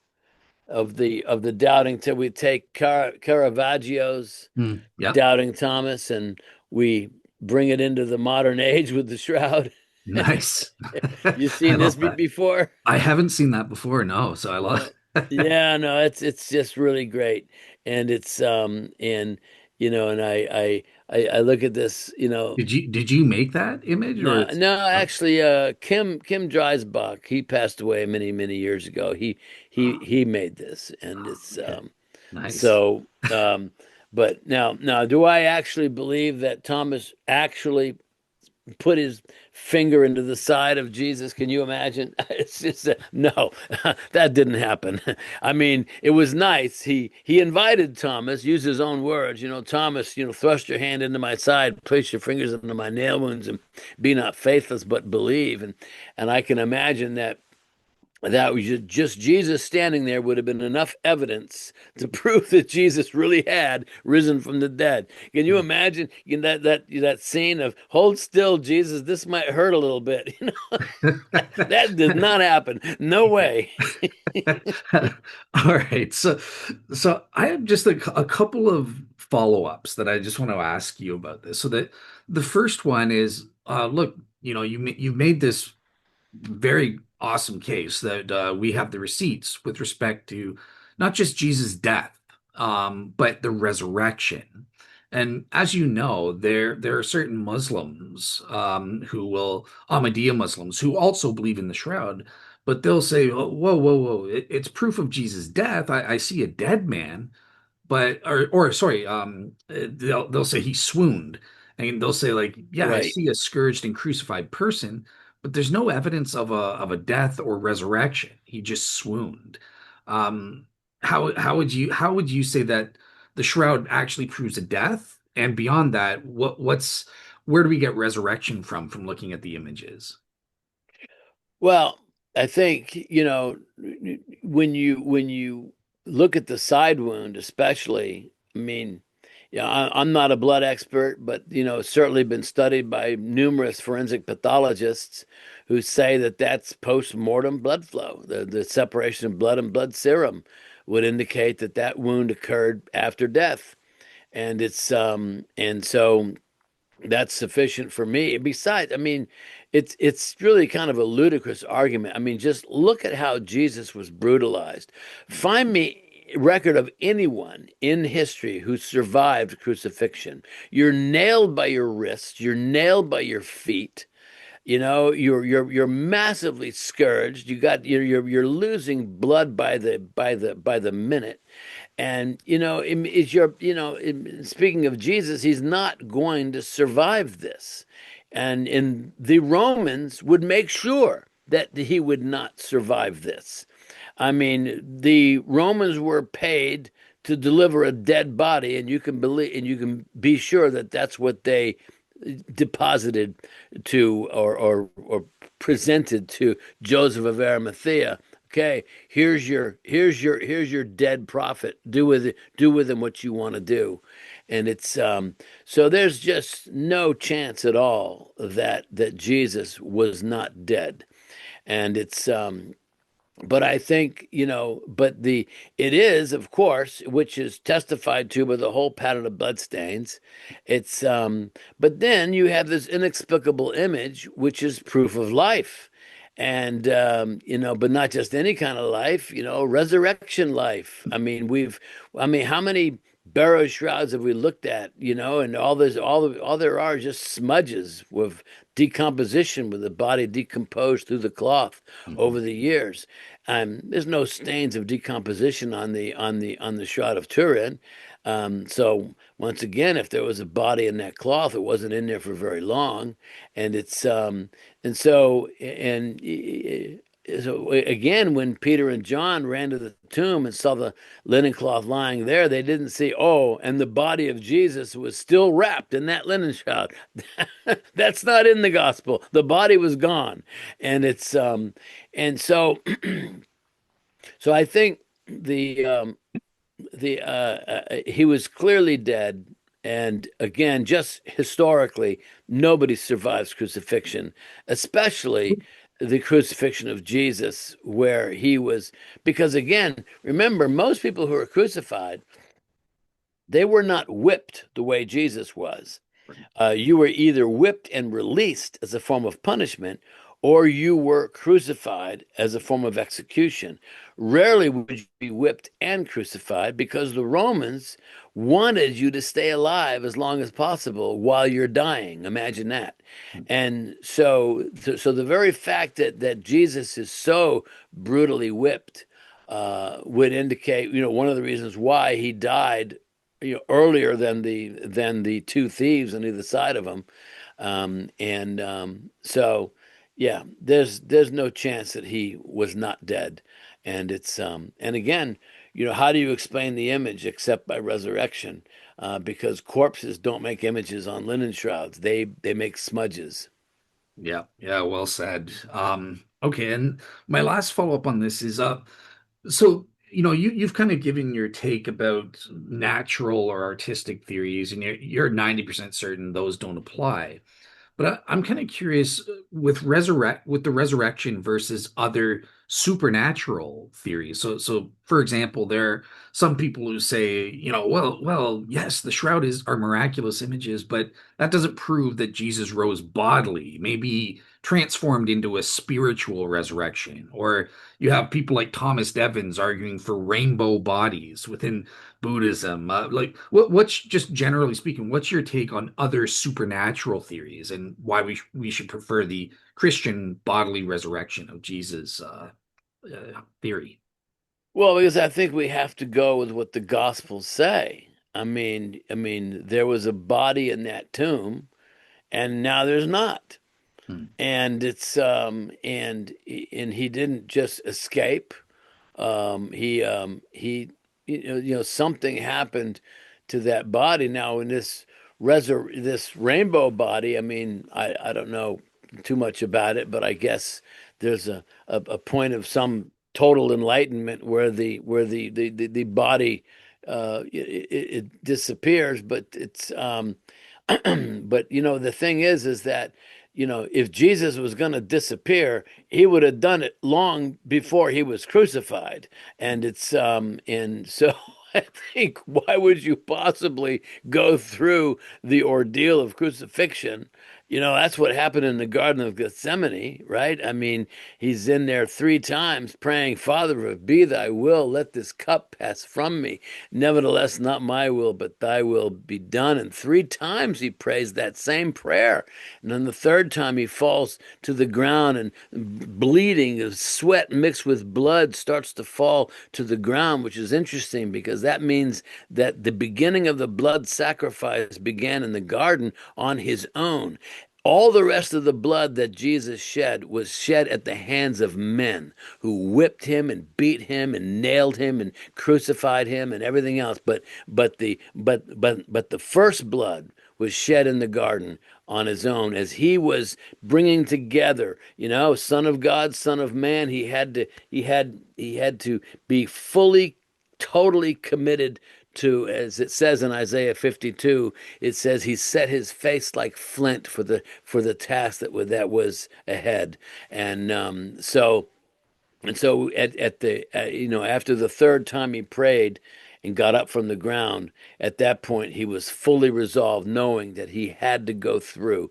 of the doubting till we take Caravaggio's Mm. Yeah. Doubting Thomas and we bring it into the modern age with the shroud. Nice. You I seen this love that. before? I haven't seen that before. No. So I love. Uh, yeah, no, it's just really great. And it's and and I look at this, Did you make that image or no, it's no, oh, actually, Kim Dreisbach, he passed away many years ago. He oh, he he made this, and it's okay. Nice. so. But now, do I actually believe that Thomas actually put his finger into the side of Jesus? Can you imagine? It's just no, that didn't happen. I mean, it was nice. He invited Thomas, use his own words, Thomas, thrust your hand into my side, place your fingers into my nail wounds, and be not faithless, but believe. And I can imagine that was just Jesus standing there would have been enough evidence to prove that Jesus really had risen from the dead. Can you imagine that scene of hold still, Jesus? This might hurt a little bit. That did not happen. No way. All right. So I have just a couple of follow-ups that I just want to ask you about this. So that the first one is, look, you made this very awesome case that we have the receipts with respect to not just Jesus' death, but the resurrection. And as you know, there are certain Muslims who will Ahmadiyya Muslims who also believe in the shroud, but they'll say, "Oh, whoa, whoa, whoa! It's proof of Jesus' death. I see a dead man." But or sorry, they'll say he swooned, and they'll say like, yeah, I Right. see a scourged and crucified person, but there's no evidence of a death or resurrection. He just swooned. Um, how would you say that the shroud actually proves a death? And beyond that, where do we get resurrection from looking at the images? Well, I think, when you look at the side wound, especially, I mean, I'm not a blood expert, but it's certainly been studied by numerous forensic pathologists who say that that's post-mortem blood flow. The separation of blood and blood serum would indicate that that wound occurred after death, and so that's sufficient for me. Besides, I mean, it's really kind of a ludicrous argument. I mean, just look at how Jesus was brutalized. Find me record of anyone in history who survived crucifixion. You're nailed by your wrists, you're nailed by your feet. You're massively scourged. You're losing blood by the minute. And is your speaking of Jesus, he's not going to survive this. And the Romans would make sure that he would not survive this. I mean, the Romans were paid to deliver a dead body, and you can be sure that that's what they deposited to or presented to Joseph of Arimathea. Okay, here's your dead prophet. Do with him what you want to do. And it's so there's just no chance at all that Jesus was not dead. And it's but I think, it is, of course, which is testified to by the whole pattern of bloodstains. It's, but then you have this inexplicable image, which is proof of life. And, but not just any kind of life, resurrection life. I mean, how many burial shrouds have we looked at, and all there are just smudges with decomposition, with the body decomposed through the cloth over the years. There's no stains of decomposition on the Shroud of Turin. So once again, if there was a body in that cloth, it wasn't in there for very long, and it's and so and so again, when Peter and John ran to the tomb and saw the linen cloth lying there, they didn't see, oh, and the body of Jesus was still wrapped in that linen shroud. That's not in the gospel. The body was gone, and it's and so so I think the he was clearly dead. And again, just historically, nobody survives crucifixion, especially the crucifixion of Jesus, where he was. Because again, remember, most people who are crucified, they were not whipped the way Jesus was. You were either whipped and released as a form of punishment, or you were crucified as a form of execution. Rarely would you be whipped and crucified because the Romans wanted you to stay alive as long as possible while you're dying. Imagine that. And so the very fact that Jesus is so brutally whipped would indicate, one of the reasons why he died earlier than the two thieves on either side of him. And so, yeah, there's no chance that he was not dead. And it's and again, how do you explain the image except by resurrection? Because corpses don't make images on linen shrouds. They make smudges. Yeah, yeah, well said. Okay, and my last follow-up on this is so you've kind of given your take about natural or artistic theories, and you're 90% certain those don't apply. But I'm kind of curious with the resurrection versus other supernatural theories. So for example, there are some people who say, yes, the shroud is are miraculous images, but that doesn't prove that Jesus rose bodily, maybe transformed into a spiritual resurrection. Or you have people like Thomas Devins arguing for rainbow bodies within Buddhism. What's just generally speaking, what's your take on other supernatural theories and why we should prefer the Christian bodily resurrection of Jesus theory? Well, because I think we have to go with what the Gospels say. I mean, there was a body in that tomb, and now there's not. Hmm. And and he didn't just escape. He something happened to that body. Now in this rainbow body, I mean, I don't know too much about it, but I guess there's a point of some total enlightenment where the body it disappears, but it's but the thing is that if Jesus was going to disappear, he would have done it long before he was crucified. And so I think, why would you possibly go through the ordeal of crucifixion? That's what happened in the Garden of Gethsemane, right? I mean, he's in there three times praying, Father, if it be thy will, let this cup pass from me. Nevertheless, not my will, but thy will be done. And three times he prays that same prayer. And then the third time he falls to the ground and bleeding, sweat mixed with blood starts to fall to the ground, which is interesting because that means that the beginning of the blood sacrifice began in the garden on his own. All the rest of the blood that Jesus shed was shed at the hands of men who whipped him and beat him and nailed him and crucified him and everything else. But the first blood was shed in the garden on his own as he was bringing together, son of God, son of man. He had to be fully, totally committed to, as it says in Isaiah 52, it says he set his face like flint for the task that was ahead. And so at the after the third time he prayed and got up from the ground, at that point he was fully resolved, knowing that he had to go through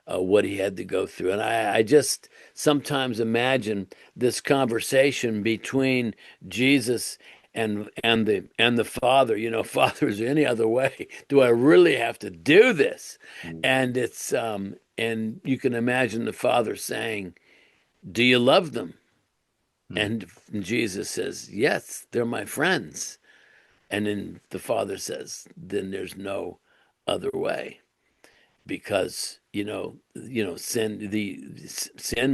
what he had to go through. And I just sometimes imagine this conversation between Jesus and the Father. Father, is there any other way? Do I really have to do this? And you can imagine the Father saying, "Do you love them?" Hmm. And Jesus says, "Yes, they're my friends." And then the Father says, "Then there's no other way, because sin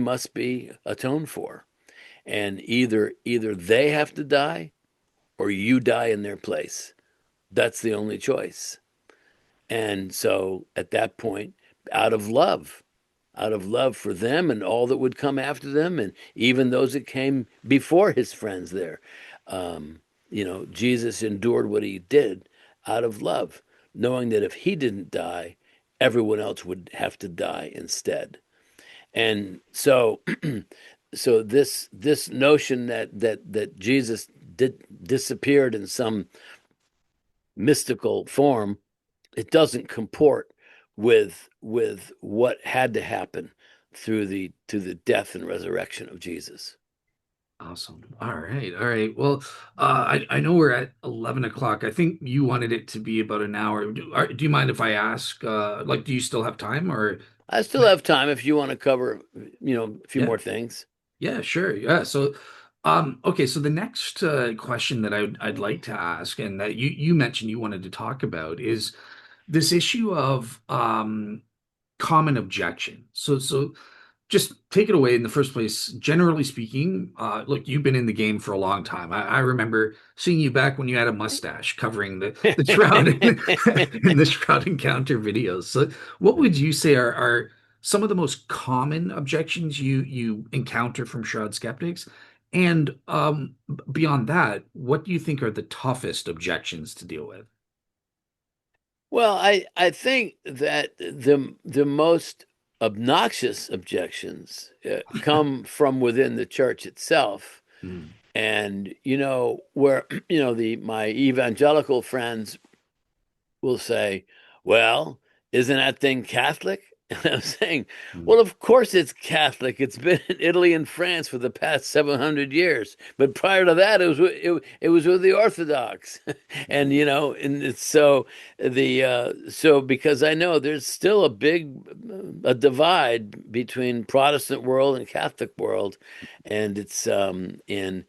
must be atoned for, and either they have to die or you die in their place. That's the only choice." And so at that point, out of love, out of love for them and all that would come after them, and even those that came before his friends there, Jesus endured what he did out of love, knowing that if he didn't die, everyone else would have to die instead. And so this notion that Jesus disappeared in some mystical form, it doesn't comport with what had to happen to the death and resurrection of Jesus. Awesome. All right. All right. Well, I know we're at 11 o'clock. I think you wanted it to be about an hour. Do you mind if I ask, do you still have time or I still can I? have time if you want to cover, a few Yeah. more things. Yeah, sure. Yeah. So, Okay, so the next question that I'd like to ask, and that you mentioned you wanted to talk about, is this issue of common objection. So just take it away in the first place. Generally speaking, look, you've been in the game for a long time. I remember seeing you back when you had a mustache covering the Shroud in the Shroud Encounter videos. So, what would you say are some of the most common objections you encounter from Shroud skeptics? And beyond that, what do you think are the toughest objections to deal with? Well, I think that the most obnoxious objections come from within the church itself. Mm. And where the my evangelical friends will say, well, isn't that thing Catholic? And I'm saying, Mm. well, of course it's Catholic. It's been in Italy and France for the past 700 years. But prior to that, it was with the Orthodox. And, and it's so because I know there's still a divide between Protestant world and Catholic world. And it's in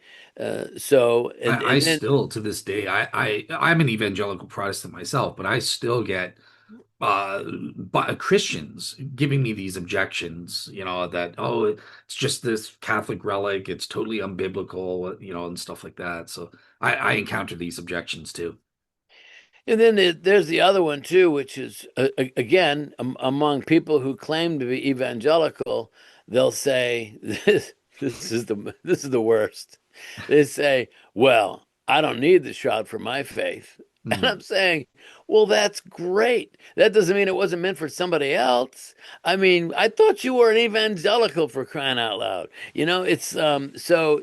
so I and then still to this day I'm an evangelical Protestant myself, but I still get Christians giving me these objections, that it's just this Catholic relic, it's totally unbiblical, and stuff like that. So I encounter these objections too. And then there's the other one too, which is again among people who claim to be evangelical, they'll say this is the worst. They say, "Well, I don't need the shroud for my faith," and Mm. I'm saying, "Well, that's great. That doesn't mean it wasn't meant for somebody else. I mean, I thought you were an evangelical for crying out loud. It's so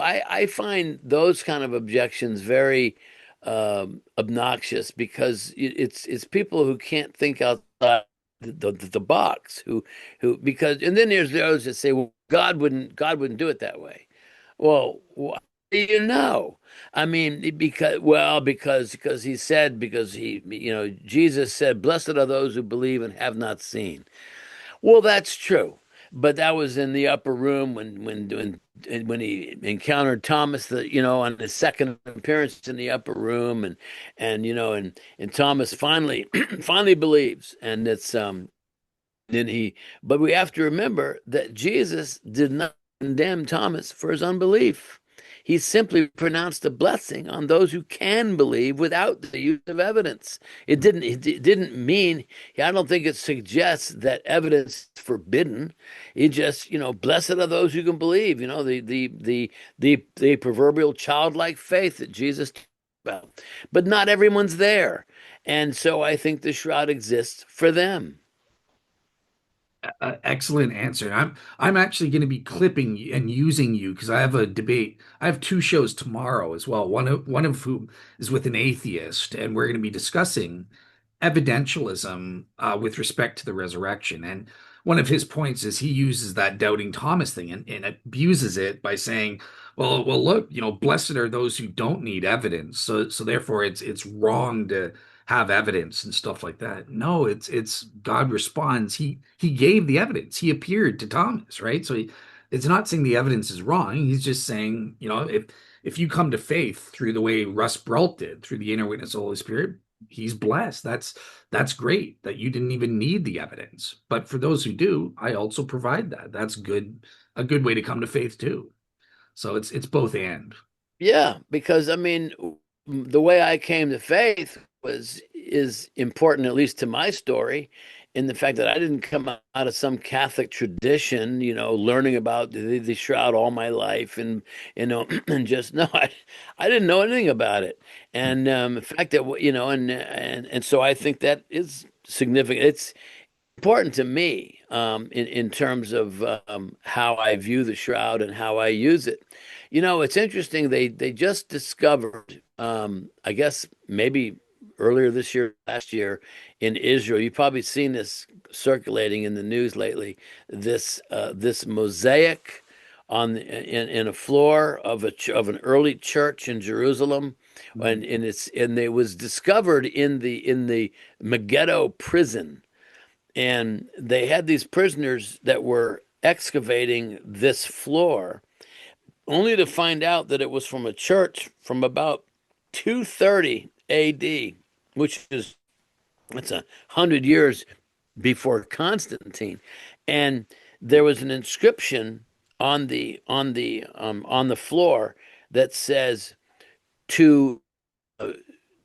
I find those kind of objections very." Obnoxious because it's people who can't think outside the box who because and then there's those that say, well, God wouldn't do it that way. Well, why do you know? I mean, because he said, because Jesus said, blessed are those who believe and have not seen. Well, that's true, but that was in the upper room when he encountered Thomas, on his second appearance in the upper room, and Thomas finally finally believes, and it's then he. But we have to remember that Jesus did not condemn Thomas for his unbelief. He simply pronounced a blessing on those who can believe without the use of evidence. It didn't mean, I don't think it suggests that evidence is forbidden. It just, blessed are those who can believe, the proverbial childlike faith that Jesus talked about. But not everyone's there. And so I think the shroud exists for them. Excellent answer. I'm actually going to be clipping and using you because I have a debate. I have two shows tomorrow as well. One of whom is with an atheist, and we're going to be discussing evidentialism with respect to the resurrection. And one of his points is he uses that doubting Thomas thing and abuses it by saying, well, look, blessed are those who don't need evidence. So therefore, it's wrong to have evidence and stuff like that. No, it's God responds. He gave the evidence. He appeared to Thomas, right? So it's not saying the evidence is wrong. He's just saying, if you come to faith through the way Russ Breault did, through the inner witness of the Holy Spirit, he's blessed. That's great that you didn't even need the evidence. But for those who do, I also provide that. That's good, a good way to come to faith too. So it's both and. Yeah, because I mean, the way I came to faith was is important, at least to my story, in the fact that I didn't come out of some Catholic tradition, learning about the shroud all my life, and and just no, I didn't know anything about it, and the fact that and so I think that is significant. It's important to me in terms of how I view the shroud and how I use it. It's interesting. They just discovered, I guess maybe earlier this year, last year, in Israel. You've probably seen this circulating in the news lately. This mosaic in a floor of of an early church in Jerusalem, and it was discovered in the Megiddo prison, and they had these prisoners that were excavating this floor only to find out that it was from a church from about 230 AD, which is that's 100 years before Constantine, and there was an inscription on the floor that says to uh,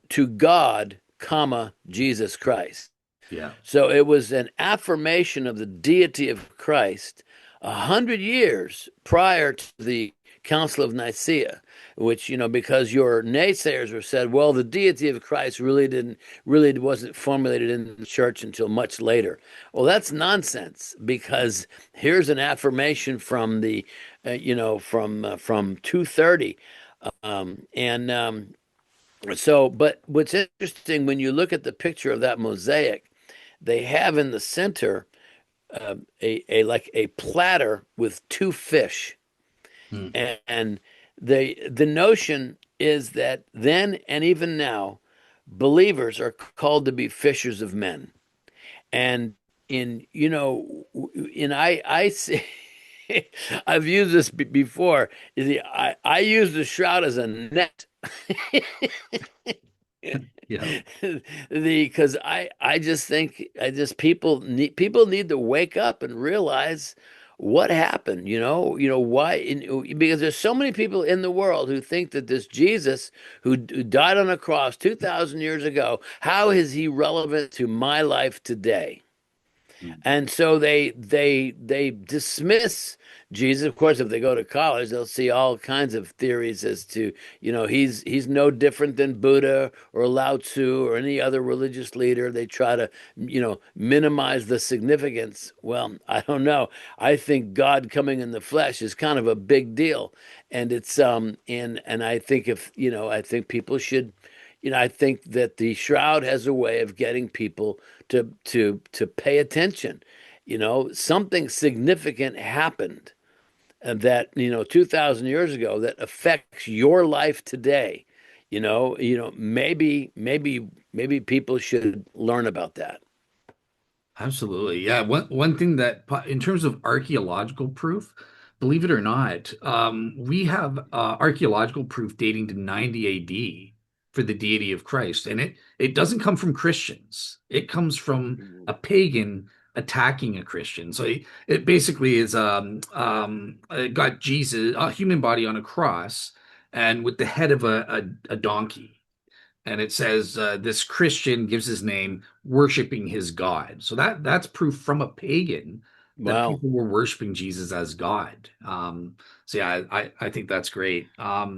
to God, comma Jesus Christ. Yeah. So it was an affirmation of the deity of Christ 100 years prior to the Council of Nicaea, which, because your naysayers were said, well, the deity of Christ really wasn't formulated in the church until much later. Well, that's nonsense because here's an affirmation from from 230. But what's interesting when you look at the picture of that mosaic, they have in the center a like a platter with two fish, Hmm. and the notion is that then and even now, believers are called to be fishers of men. And in you know, in I see. I've used this before. I use the shroud as a net. Yeah. the because I just think I just people need to wake up and realize what happened. Why because there's so many people in the world who think that this Jesus who died on a cross 2,000 years ago, how is he relevant to my life today? Hmm. And so they dismiss Jesus. Of course, if they go to college, they'll see all kinds of theories as to, he's no different than Buddha or Lao Tzu or any other religious leader. They try to, minimize the significance. Well, I don't know. I think God coming in the flesh is kind of a big deal. And it's and I think I think people should, I think that the shroud has a way of getting people to pay attention. Something significant happened, and that 2,000 years ago that affects your life today. Maybe people should learn about that. Absolutely. Yeah. One thing that, in terms of archaeological proof, believe it or not, we have archaeological proof dating to 90 AD for the deity of Christ, and it doesn't come from Christians. It comes from a pagan attacking a Christian. So it basically is got Jesus, a human body on a cross, and with the head of a donkey, and it says this Christian gives his name worshiping his God. So that's proof from a pagan that Wow. people were worshiping Jesus as God. So yeah, I think that's great. All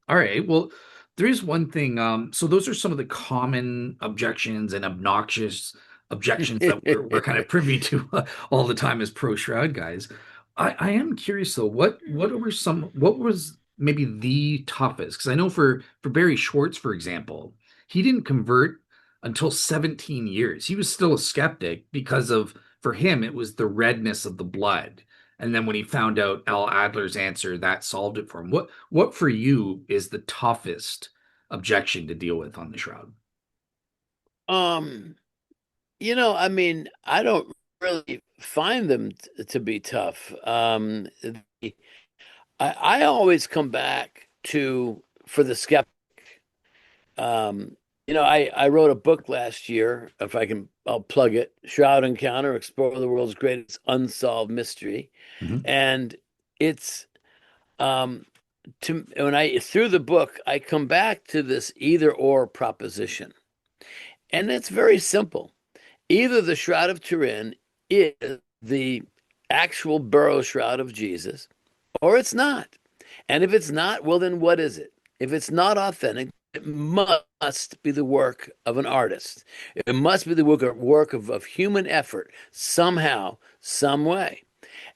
right, well, there is one thing. So those are some of the common objections and obnoxious objections that we're kind of privy to all the time as pro-shroud guys. I am curious though, what was maybe the toughest? Because I know for Barry Schwartz, for example, he didn't convert until 17 years. He was still a skeptic because of, for him, it was the redness of the blood. And then when he found out Al Adler's answer, that solved it for him. What for you is the toughest objection to deal with on the shroud? um I mean, I don't really find them to be tough. I always come back to for the skeptic. I wrote a book last year, if I'll plug it, Shroud Encounter, Explore the World's Greatest Unsolved Mystery. Mhm. And it's um when I through the book, I come back to this either or proposition. And it's very simple. Either the Shroud of Turin is the actual burial shroud of Jesus, or it's not. And if it's not, well, then what is it? If it's not authentic, it must be the work of an artist. It must be the work of human effort somehow, some way.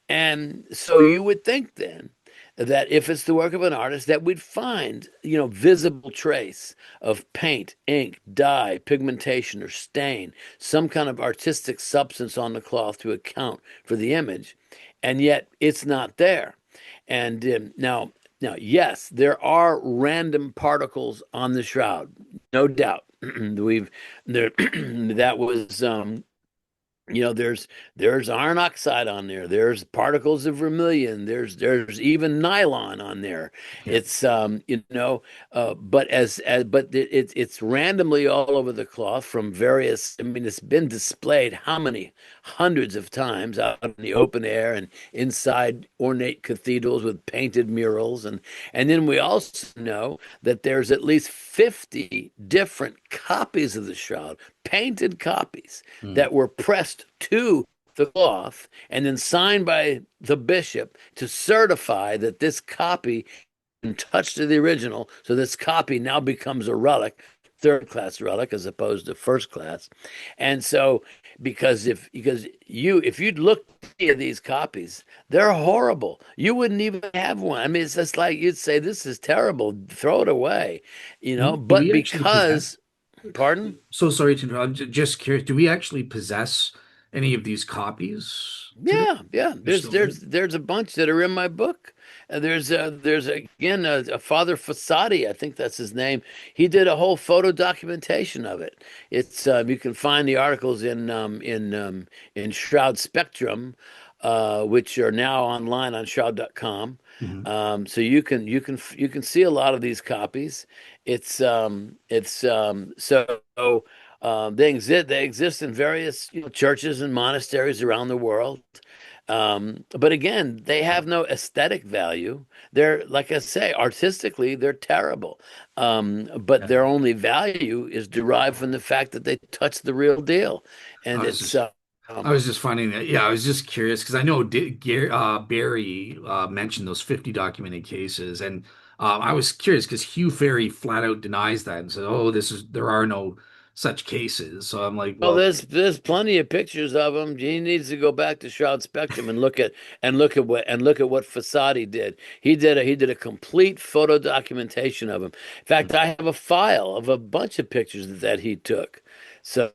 And so you would think then that if it's the work of an artist, that we'd find, visible trace of paint, ink, dye, pigmentation, or stain, some kind of artistic substance on the cloth to account for the image. And yet it's not there. And now, yes, there are random particles on the shroud, no doubt. We've there that was There's iron oxide on there. There's particles of vermilion. There's even nylon on there. Yeah. It's but it's randomly all over the cloth from various. I mean, it's been displayed how many hundreds of times out in the open air and inside ornate cathedrals with painted murals, and then we also know that there's at least 50 different copies of the shroud, painted copies Mm. that were pressed to the cloth and then signed by the bishop to certify that this copy and touched to the original. So this copy now becomes a relic, third class relic as opposed to first class. And so if you'd look at these copies, they're horrible. You wouldn't even have one. I mean, it's just like you'd say, this is terrible, throw it away, Do but we actually possess? because, pardon? So sorry to interrupt. Just curious. Do we actually possess any of these copies today? Yeah, yeah. They're There's still here. there's there's a bunch that are in my book. There's again a Father Fasadi, I think that's his name. He did a whole photo documentation of it. It's you can find the articles in Shroud Spectrum, which are now online on shroud.com. Mhm. So you can see a lot of these copies. They exist in various churches and monasteries around the world. But again, they have no aesthetic value. They're, like I say, artistically, they're terrible. But Yeah. their only value is derived from the fact that they touch the real deal. I And was it's, just I was just finding that. Yeah, I was just curious because I know Barry mentioned those 50 documented cases, and I was curious because Hugh Ferry flat out denies that and said, "Oh, there are no such cases." So I'm like, well, well, there's plenty of pictures of him. He needs to go back to Shroud Spectrum and look at what Fasadi did. He did a complete photo documentation of him. In fact, I have a file of a bunch of pictures that he took. So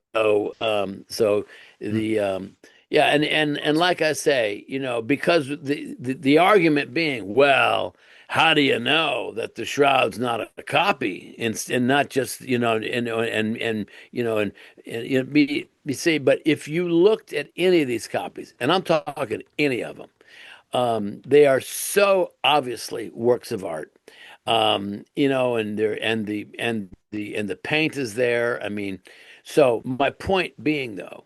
so hmm, the yeah, and like I say, because the argument being, well, how do you know that the shroud's not a copy and not just you see, but if you looked at any of these copies, and I'm talking any of them, they are so obviously works of art. And the paint is there. I mean, so my point being though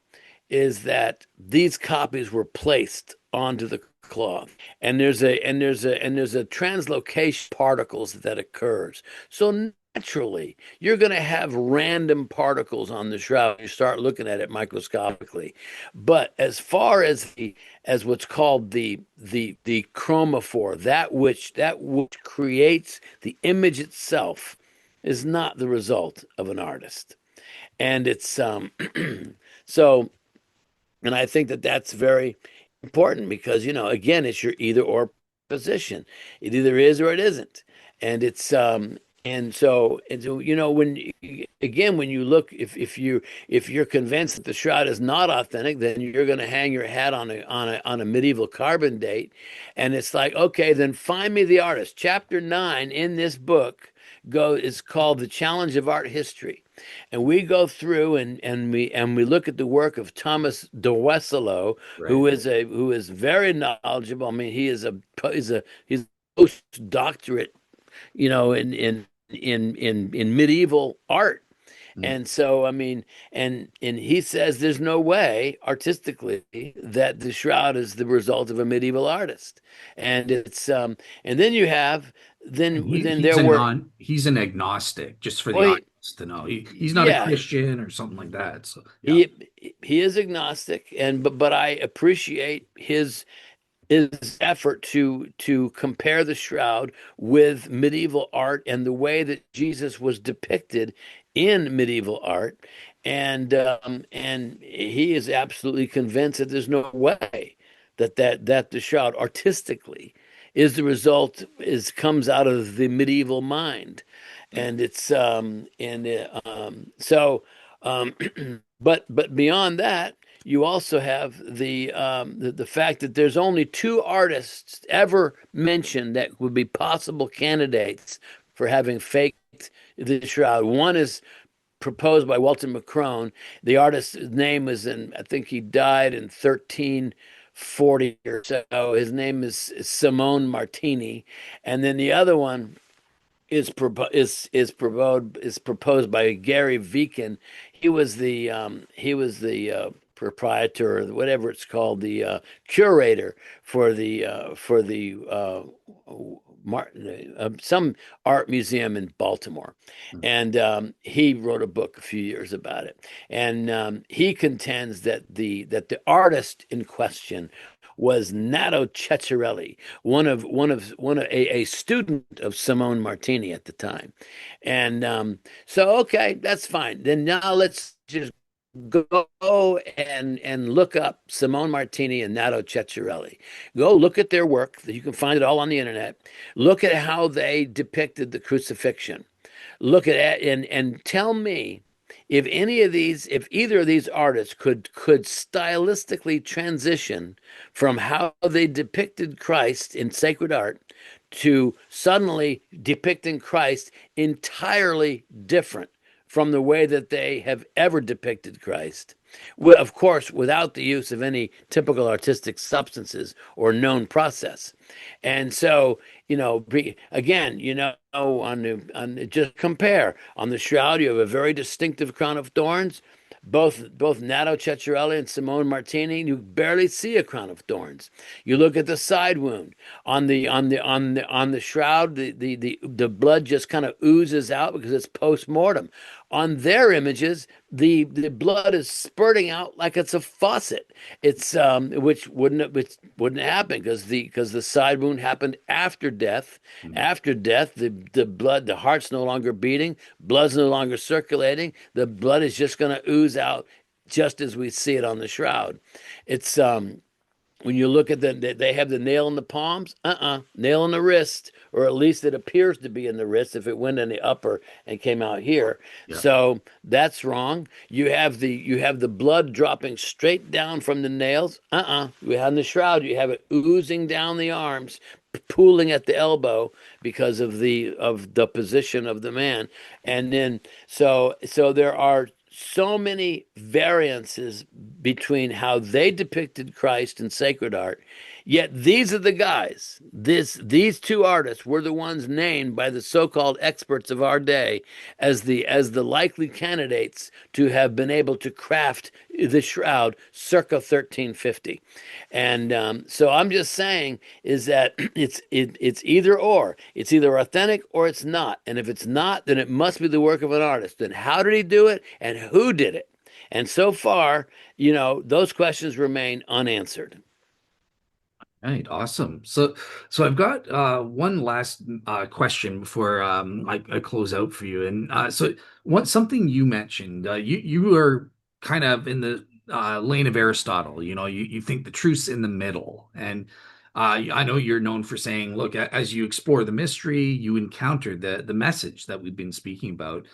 is that these copies were placed onto the cloth, and there's a translocation particles that occurs. So naturally, you're going to have random particles on the shroud. You start looking at it microscopically, but as far as what's called the chromophore, that which creates the image itself, is not the result of an artist, and it's so. And I think that that's very important because, again, it's your either or position. It either is or it isn't. And it's and so when you look, if you're convinced that the shroud is not authentic, then you're going to hang your hat on a medieval carbon date, and it's like, okay, then find me the artist. Chapter 9 in this book is called The Challenge of Art History, and we go through and we look at the work of Thomas de Wesselo, right. who is very knowledgeable. I mean, he's a postdoctorate, in medieval art. Mm. And so, I mean, and he says there's no way artistically that the shroud is the result of a medieval artist. And and then you have And then there were he's an agnostic, just for the well, audience to know. He's not a yeah, Christian or something like that. So yeah. he he is agnostic, but I appreciate his effort to compare the shroud with medieval art and the way that Jesus was depicted in medieval art, and he is absolutely convinced that there's no way that the shroud artistically is the result is comes out of the medieval mind, and it's and so um, but beyond that, you also have the fact that there's only two artists ever mentioned that would be possible candidates for having faked the shroud. One is proposed by Walter McCrone. The artist's name was in, I think he died in 1340 or so. His name is Simone Martini. And then the other one is proposed by Gary Viken. He was the proprietor, or whatever it's called, the curator for the some art museum in Baltimore, and he wrote a book a few years about it. And he contends that the artist in question was Nato Ceccarelli, a student of Simone Martini at the time. And so, okay, that's fine. Then now let's just go and look up Simone Martini and Nato Ceccarelli. Go look at their work. You can find it all on the internet. Look at how they depicted the crucifixion. Look at it and tell me if either of these artists could stylistically transition from how they depicted Christ in sacred art to suddenly depicting Christ entirely different from the way that they have ever depicted Christ. Of course, without the use of any typical artistic substances or known process. And so, again, just compare. On the shroud, you have a very distinctive crown of thorns. Both Nato Ceccarelli and Simone Martini, you barely see a crown of thorns. You look at the side wound on the shroud, the blood just kind of oozes out because it's post mortem. On their images, the blood is spurting out like it's a faucet. It's which wouldn't happen because the side wound happened after death. Mm. After death, the heart's no longer beating, blood's no longer circulating. The blood is just going to ooze out, just as we see it on the shroud. It's when you look at they have the nail in the palms, nail in the wrist, or at least it appears to be in the wrist if it went in the upper and came out here. Yeah. So that's wrong. You have the blood dropping straight down from the nails. You have the shroud, you have it oozing down the arms, pooling at the elbow because of the position of the man. And then so there are so many variances between how they depicted Christ in sacred art. Yet these are the guys. These two artists were the ones named by the so-called experts of our day as the likely candidates to have been able to craft the shroud circa 1350. And so I'm just saying is that it's either or. It's either authentic or it's not. And if it's not, then it must be the work of an artist. Then how did he do it and who did it? And so far, those questions remain unanswered. Right, awesome. So I've got one last question before I close out for you. And something you mentioned, you are kind of in the lane of Aristotle. You think the truth's in the middle, and I know you're known for saying, look, as you explore the mystery, you encounter the message that we've been speaking about.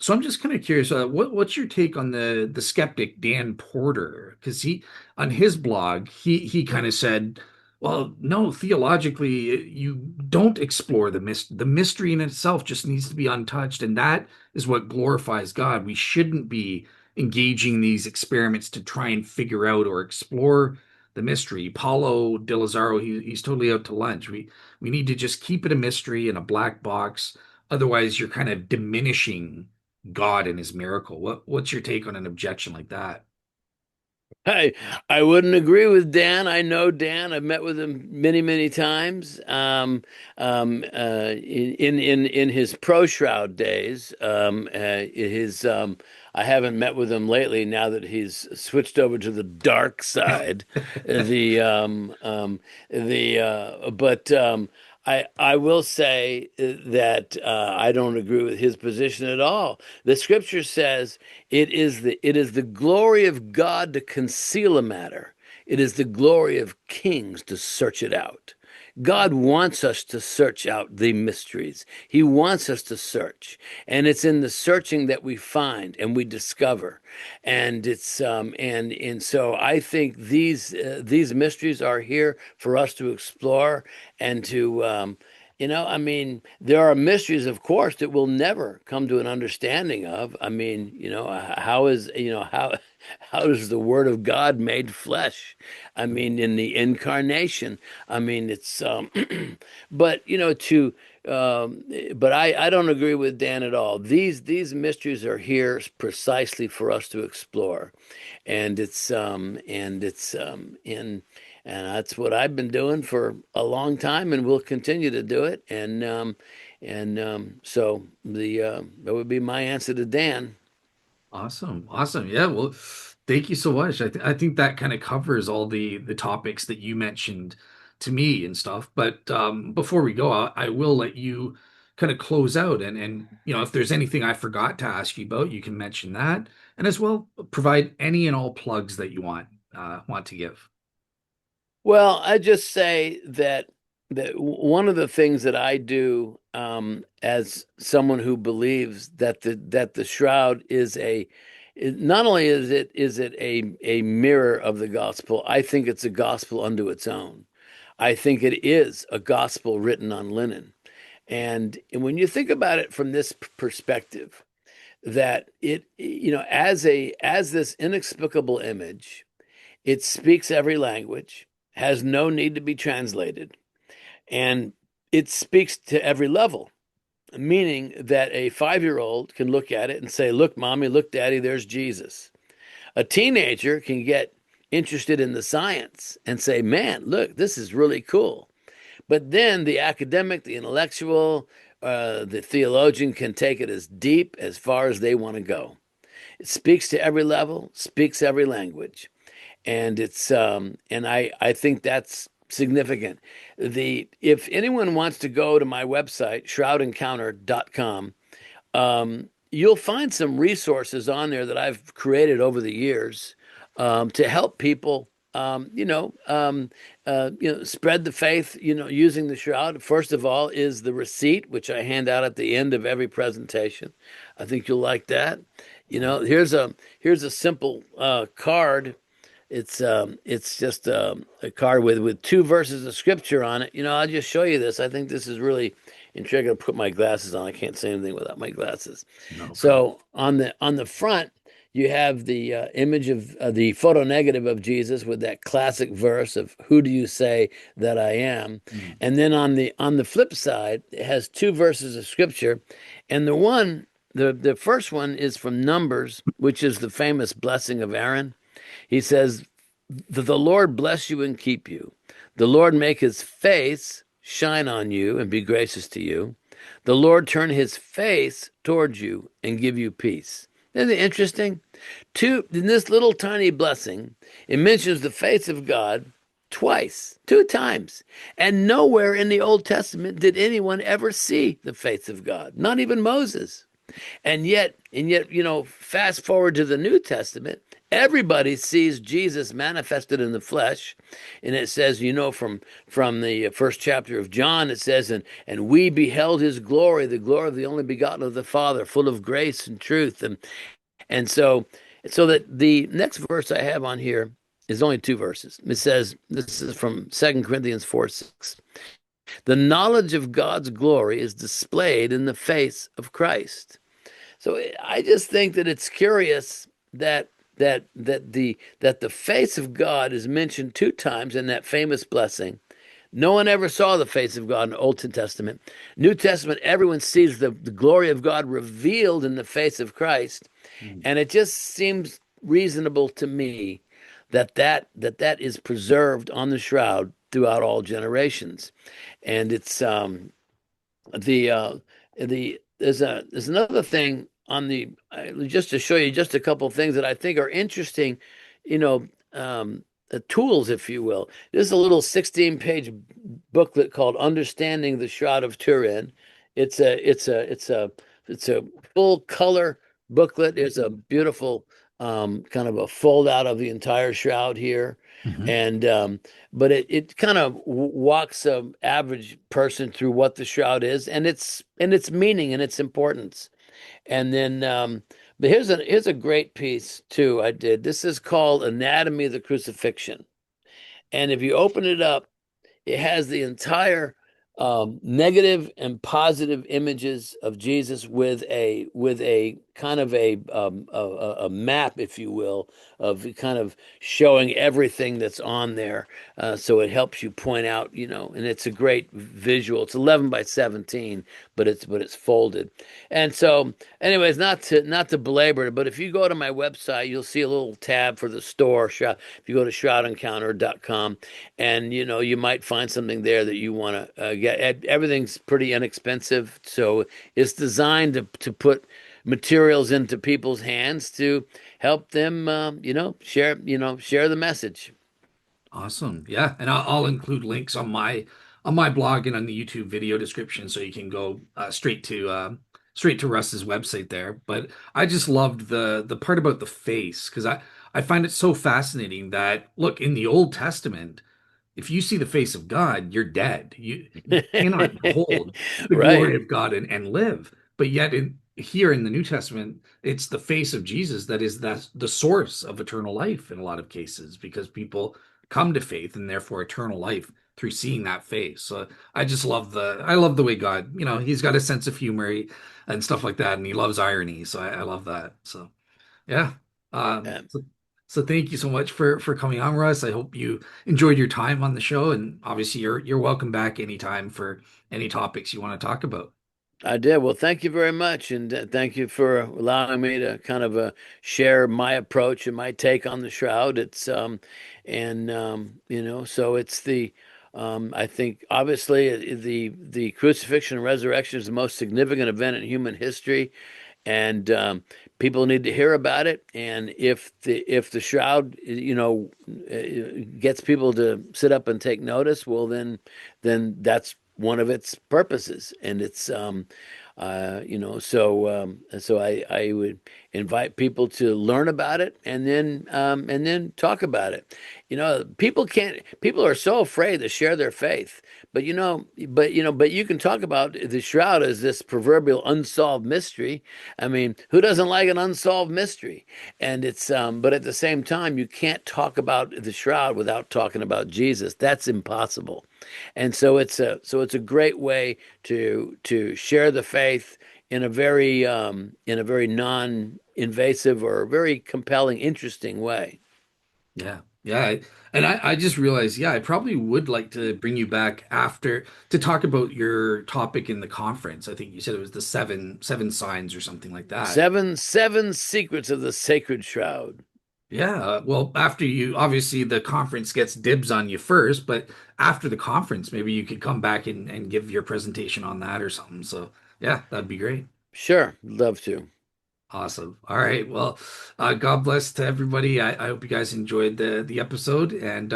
So I'm just kind of curious, what's your take on the skeptic Dan Porter? Because he on his blog he kind of said, well, no, theologically you don't explore the mystery in itself just needs to be untouched, and that is what glorifies God. We shouldn't be engaging in these experiments to try and figure out or explore the mystery. Paulo de Lazaro, he's totally out to lunch. We need to just keep it a mystery in a black box. Otherwise, you're kind of diminishing God and his miracle. What's your take on an objection like that? I wouldn't agree with Dan. I know Dan. I've met with him many, many times. In his Pro-Shroud days, I haven't met with him lately. Now that he's switched over to the dark side, the but I will say that I don't agree with his position at all. The scripture says it is the glory of God to conceal a matter. It is the glory of kings to search it out. God wants us to search out the mysteries. He wants us to search, and it's in the searching that we find and we discover. And it's and so I think these mysteries are here for us to explore and to I mean, there are mysteries, of course, that we'll never come to an understanding of. I mean, how is, how is the Word of God made flesh? I mean, in the incarnation. I mean, it's, but but I don't agree with Dan at all. These mysteries are here precisely for us to explore, and that's what I've been doing for a long time, and will continue to do it. So that would be my answer to Dan. Awesome. Awesome. Yeah, well, thank you so much. I think that kind of covers all the topics that you mentioned to me and stuff. But before we go, I will let you kind of close out and if there's anything I forgot to ask you about, you can mention that, and as well provide any and all plugs that you want to give. Well, I just say that one of the things that I do, as someone who believes that the shroud is not only is it a mirror of the gospel, I think it's a gospel unto its own. I think it is a gospel written on linen. And when you think about it from this perspective, that as this inexplicable image, it speaks every language, has no need to be translated, and it speaks to every level, meaning that a 5-year-old can look at it and say, "Look, mommy, look, daddy, there's Jesus." A teenager can get interested in the science and say, "Man, look, this is really cool." But then the academic, the intellectual, the theologian can take it as deep as far as they want to go. It speaks to every level, speaks every language, and I think that's significant. The If anyone wants to go to my website, shroudencounter.com, you'll find some resources on there that I've created over the years, to help people, spread the faith, using the shroud. First of all is the receipt, which I hand out at the end of every presentation. I think you'll like that. Here's a simple card. It's just a card with two verses of scripture on it. I'll just show you this. I think this is really intriguing. I gotta put my glasses on. I can't say anything without my glasses. No problem. So on the front, you have the image of the photo negative of Jesus with that classic verse of "Who do you say that I am?" Mm. And then on the flip side, it has two verses of scripture, and the first one is from Numbers, which is the famous blessing of Aaron. He says, "The Lord bless you and keep you. The Lord make his face shine on you and be gracious to you. The Lord turn his face towards you and give you peace." Isn't it interesting? In this little tiny blessing, it mentions the face of God twice, two times. And nowhere in the Old Testament did anyone ever see the face of God, not even Moses. And yet, fast forward to the New Testament, everybody sees Jesus manifested in the flesh. And it says, from the first chapter of John, it says, and we beheld his glory, the glory of the only begotten of the Father, full of grace and truth. And so that the next verse I have on here is only two verses. It says, this is from 2 Corinthians 4:6. The knowledge of God's glory is displayed in the face of Christ. So I just think that it's curious that the face of God is mentioned two times in that famous blessing. No one ever saw the face of God in the Old Testament. New Testament, everyone sees the glory of God revealed in the face of Christ, Mm. and it just seems reasonable to me that is preserved on the shroud throughout all generations. And it's the there's another thing on the just to show you just a couple of things that I think are interesting, you know, tools, if you will. This is a little 16-page booklet called "Understanding the Shroud of Turin." It's a full color booklet. It's a beautiful, kind of a fold out of the entire shroud here, Mhm. and but it kind of walks a average person through what the shroud is and its meaning and its importance. And then, but here's a great piece too. I did. This is called "Anatomy of the Crucifixion," and if you open it up, it has the entire negative and positive images of Jesus with a kind of a map, if you will, of kind of showing everything that's on there. So it helps you point out, and it's a great visual. It's 11 by 17, but it's folded. And so, anyways, not to belabor it, but if you go to my website, you'll see a little tab for the store. If you go to shroudencounter.com, and you might find something there that you want to get. Everything's pretty inexpensive, so it's designed to put materials into people's hands to help them, share the message. Awesome. Yeah, and I'll include links on my blog and on the YouTube video description, so you can go straight to Russ's website there. But I just loved the part about the face, because I find it so fascinating that, look, in the Old Testament, if you see the face of God, you're dead. You cannot behold the Right. glory of God and live. But yet here in the New Testament, it's the face of Jesus that is the source of eternal life in a lot of cases, because people come to faith and therefore eternal life through seeing that face. So I love the way God, he's got a sense of humor and stuff like that, and he loves irony. So I love that. So yeah. Uh, So thank you so much for coming on, Russ. I hope you enjoyed your time on the show, and obviously you're welcome back anytime for any topics you want to talk about. I did. Well, thank you very much, and thank you for allowing me to kind of share my approach and my take on the shroud. And so it's I think obviously the crucifixion and resurrection is the most significant event in human history, and people need to hear about it. And if the shroud, gets people to sit up and take notice, well, then that's one of its purposes, and it's so I would invite people to learn about it and then talk about it. People are so afraid to share their faith, but you can talk about the shroud as this proverbial unsolved mystery. I mean, who doesn't like an unsolved mystery? And but at the same time, you can't talk about the shroud without talking about Jesus. That's impossible. And so it's a great way to share the faith in a very non-invasive or very compelling, interesting way. Yeah, yeah, and I just realized, yeah, I probably would like to bring you back after to talk about your topic in the conference. I think you said it was the seven signs or something like that. Seven secrets of the sacred shroud. Yeah, well, after you, obviously the conference gets dibs on you first, but after the conference, maybe you could come back and give your presentation on that or something. So, yeah, that'd be great. Sure, love to. Awesome. All right. Well, God bless to everybody. I hope you guys enjoyed the episode, and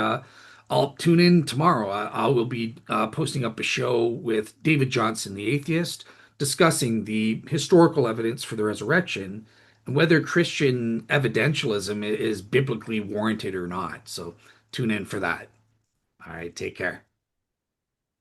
I'll tune in tomorrow. I will be posting up a show with David Johnson, the atheist, discussing the historical evidence for the resurrection and whether Christian evidentialism is biblically warranted or not. So tune in for that. All right. Take care.